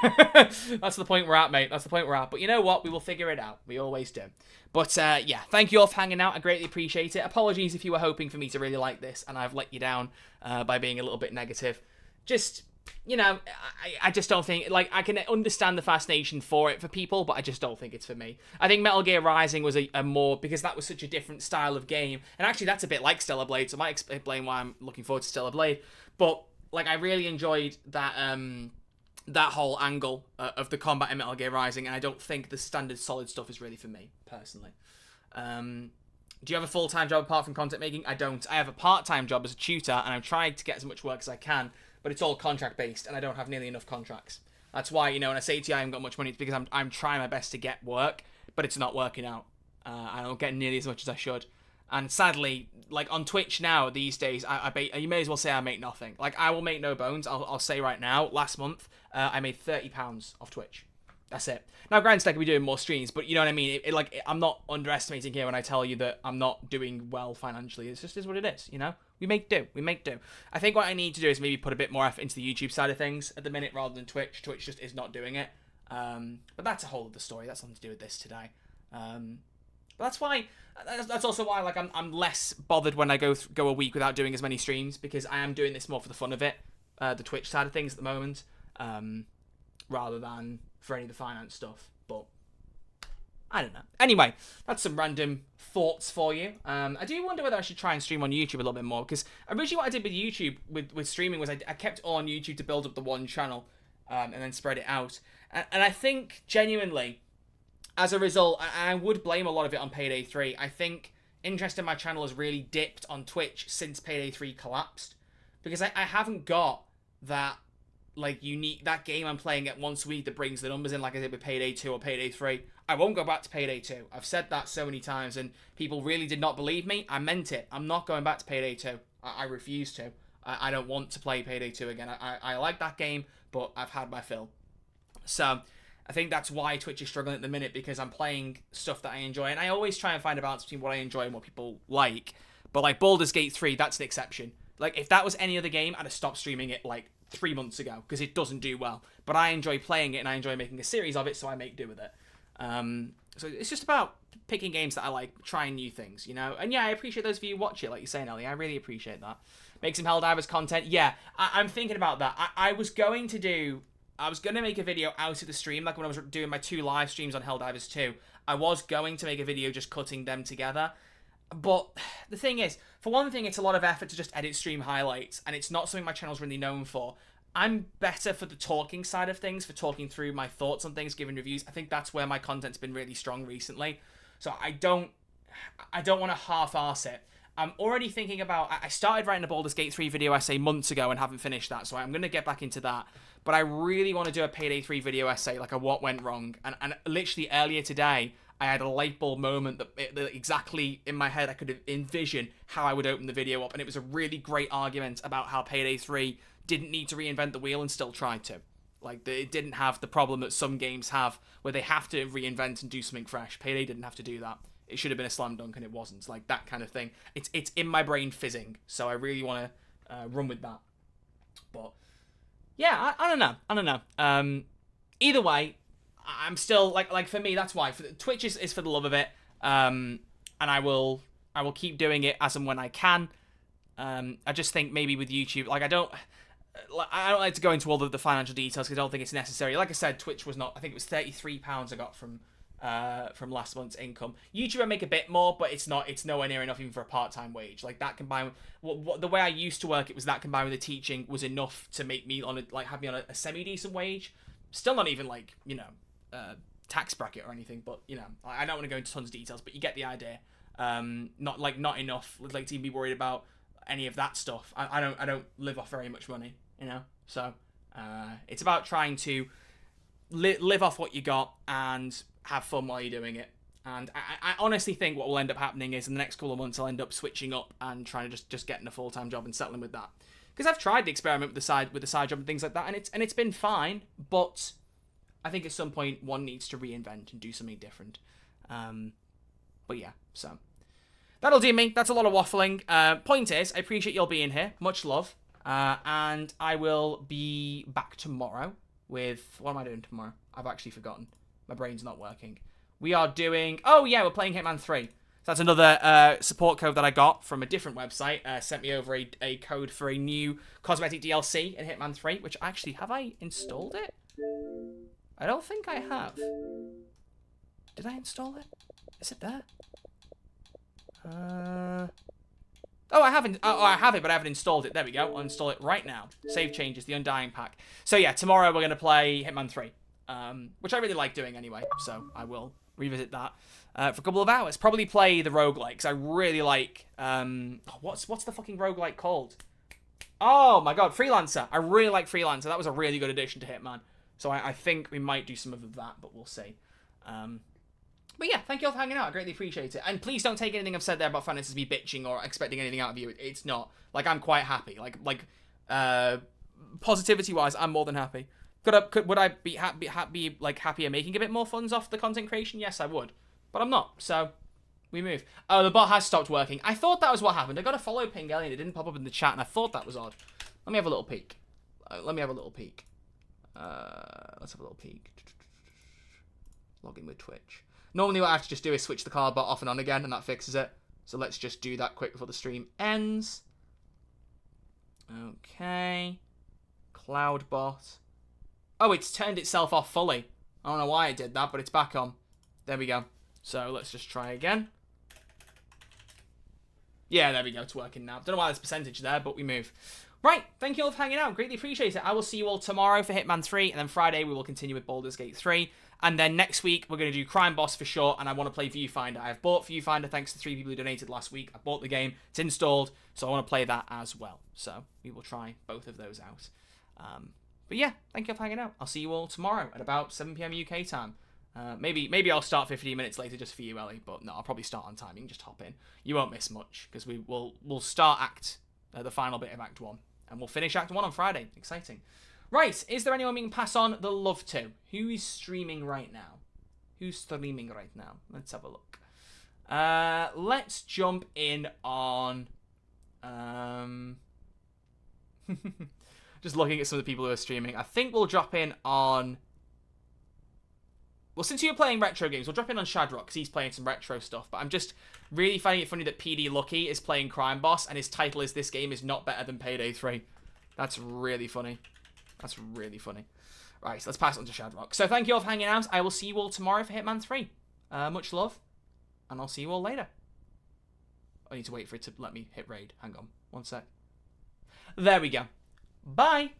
That's the point we're at, mate. That's the point we're at. But you know what? We will figure it out. We always do. But yeah, thank you all for hanging out. I greatly appreciate it. Apologies if you were hoping for me to really like this and I've let you down by being a little bit negative. Just, you know, I just don't think... Like, I can understand the fascination for it for people, but I just don't think it's for me. I think Metal Gear Rising was a more... Because that was such a different style of game. And actually, that's a bit like Stellar Blade, so I might explain why I'm looking forward to Stellar Blade. But, like, I really enjoyed that... that whole angle of the combat in Metal Gear Rising, and I don't think the standard solid stuff is really for me, personally. Do you have a full-time job apart from content making? I don't. I have a part-time job as a tutor, and I'm trying to get as much work as I can, but it's all contract-based, and I don't have nearly enough contracts. That's why, you know, when I say to you I haven't got much money, it's because I'm trying my best to get work, but it's not working out. I don't get nearly as much as I should. And sadly, like on Twitch now these days, you may as well say I make nothing. Like, I will make no bones. I'll say right now, last month, I made £30 off Twitch. That's it. Now, granted, I could be doing more streams, but you know what I mean? I'm not underestimating here when I tell you that I'm not doing well financially. It just is what it is, you know? We make do. We make do. I think what I need to do is maybe put a bit more effort into the YouTube side of things at the minute rather than Twitch. Twitch just is not doing it. But that's a whole other story. That's nothing to do with this today. But that's why... That's also why, like, I'm less bothered when I go a week without doing as many streams, because I am doing this more for the fun of it, the Twitch side of things at the moment, rather than for any of the finance stuff. But I don't know. Anyway, that's some random thoughts for you. I do wonder whether I should try and stream on YouTube a little bit more, because originally what I did with YouTube, with streaming, was I kept it all on YouTube to build up the one channel, and then spread it out. And I think, genuinely... As a result, I would blame a lot of it on Payday 3. I think interest in my channel has really dipped on Twitch since Payday 3 collapsed. Because I haven't got that, like, unique... That game I'm playing at once a week that brings the numbers in like I did with Payday 2 or Payday 3. I won't go back to Payday 2. I've said that so many times, and people really did not believe me. I meant it. I'm not going back to Payday 2. I refuse to. I don't want to play Payday 2 again. I like that game, but I've had my fill. So... I think that's why Twitch is struggling at the minute, because I'm playing stuff that I enjoy, and I always try and find a balance between what I enjoy and what people like. But like Baldur's Gate 3, that's the exception. Like, if that was any other game, I'd have stopped streaming it like 3 months ago, because it doesn't do well. But I enjoy playing it, and I enjoy making a series of it, so I make do with it. So it's just about picking games that I like, trying new things, you know? And yeah, I appreciate those of you who watch it, like you're saying, Ellie. I really appreciate that. Make some Helldivers content. Yeah, I'm thinking about that. I was going to make a video out of the stream, like when I was doing my 2 live streams on Helldivers 2. I was going to make a video just cutting them together. But the thing is, for one thing, it's a lot of effort to just edit stream highlights, and it's not something my channel's really known for. I'm better for the talking side of things, for talking through my thoughts on things, giving reviews. I think that's where my content's been really strong recently. So I don't want to half-arse it. I'm already thinking about... I started writing a Baldur's Gate 3 video essay months ago and haven't finished that, so I'm going to get back into that. But I really want to do a Payday 3 video essay, like a what went wrong. And literally earlier today, I had a light bulb moment that exactly in my head I could envision how I would open the video up. And it was a really great argument about how Payday 3 didn't need to reinvent the wheel and still tried to. Like, it didn't have the problem that some games have where they have to reinvent and do something fresh. Payday didn't have to do that. It should have been a slam dunk and it wasn't. It's like that kind of thing. It's in my brain fizzing. So I really want to run with that. But yeah, I don't know. Either way, I'm still like for me, that's why. Twitch is for the love of it. And I will keep doing it as and when I can. I just think maybe with YouTube, like I don't like to go into all the financial details because I don't think it's necessary. Like I said, Twitch was not. I think it was £33 I got from last month's income. YouTube I make a bit more, but it's nowhere near enough even for a part-time wage. Like that combined with the way I used to work, it was that combined with the teaching was enough to make me have me on a semi-decent wage. Still not even like, you know, tax bracket or anything, but you know, I don't want to go into tons of details, but you get the idea. Not enough like to even be worried about any of that stuff. I don't live off very much money, you know. So it's about trying to live off what you got and have fun while you're doing it. And I honestly think what will end up happening is in the next couple of months I'll end up switching up and trying to just getting a full-time job and settling with that. Because I've tried to experiment with the side job and things like that, and it's been fine. But I think at some point one needs to reinvent and do something different. But yeah, so that'll do me. That's a lot of waffling. Point is, I appreciate you all being here. Much love. And I will be back tomorrow with... What am I doing tomorrow? I've actually forgotten. My brain's not working. We are doing... Oh, yeah, we're playing Hitman 3. So that's another support code that I got from a different website. Sent me over a code for a new cosmetic DLC in Hitman 3, which actually... Have I installed it? I don't think I have. Did I install it? Is it there? Oh, I haven't. Oh, I have it, but I haven't installed it. There we go. I'll install it right now. Save changes, the Undying pack. So yeah, tomorrow we're going to play Hitman 3, which I really like doing anyway, so I will revisit that for a couple of hours. Probably play the roguelike, because I really like... what's the fucking roguelike called? Oh my god, Freelancer. I really like Freelancer. That was a really good addition to Hitman. So I think we might do some of that, but we'll see. But yeah, thank you all for hanging out. I greatly appreciate it. And please don't take anything I've said there about finances as me bitching or expecting anything out of you. It's not. Like, I'm quite happy. Like positivity-wise, I'm more than happy. Would I be happier making a bit more funds off the content creation? Yes, I would. But I'm not. So we move. Oh, the bot has stopped working. I thought that was what happened. I got a follow ping earlier and it didn't pop up in the chat, and I thought that was odd. Let me have a little peek. Let's have a little peek. Log in with Twitch. Normally what I have to just do is switch the card bot off and on again, and that fixes it. So let's just do that quick before the stream ends. Okay. Cloudbot. Oh, it's turned itself off fully. I don't know why it did that, but it's back on. There we go. So let's just try again. Yeah, there we go. It's working now. Don't know why there's percentage there, but we move. Right, thank you all for hanging out. Greatly appreciate it. I will see you all tomorrow for Hitman 3, and then Friday we will continue with Baldur's Gate 3. And then next week we're going to do Crime Boss for sure, and I want to play Viewfinder. I've bought Viewfinder thanks to 3 people who donated last week. I bought the game. It's installed, so I want to play that as well. So we will try both of those out. But yeah, thank you all for hanging out. I'll see you all tomorrow at about 7 PM UK time. Maybe I'll start 15 minutes later just for you, Ellie, but no, I'll probably start on time. You can just hop in. You won't miss much, because we'll start the final bit of Act 1. And we'll finish Act 1 on Friday. Exciting. Right, is there anyone we can pass on the love to? Who is streaming right now? Who's streaming right now? Let's have a look. Let's jump in on... just looking at some of the people who are streaming. I think we'll drop in on... Well, since you're playing retro games, we'll drop in on Shadrock because he's playing some retro stuff. But I'm just really finding it funny that PD Lucky is playing Crime Boss and his title is "This game is not better than Payday 3." That's really funny. That's really funny. Right, so let's pass it on to Shadrock. So thank you all for hanging out. I will see you all tomorrow for Hitman 3. Much love, and I'll see you all later. I need to wait for it to let me hit raid. Hang on, one sec. There we go. Bye.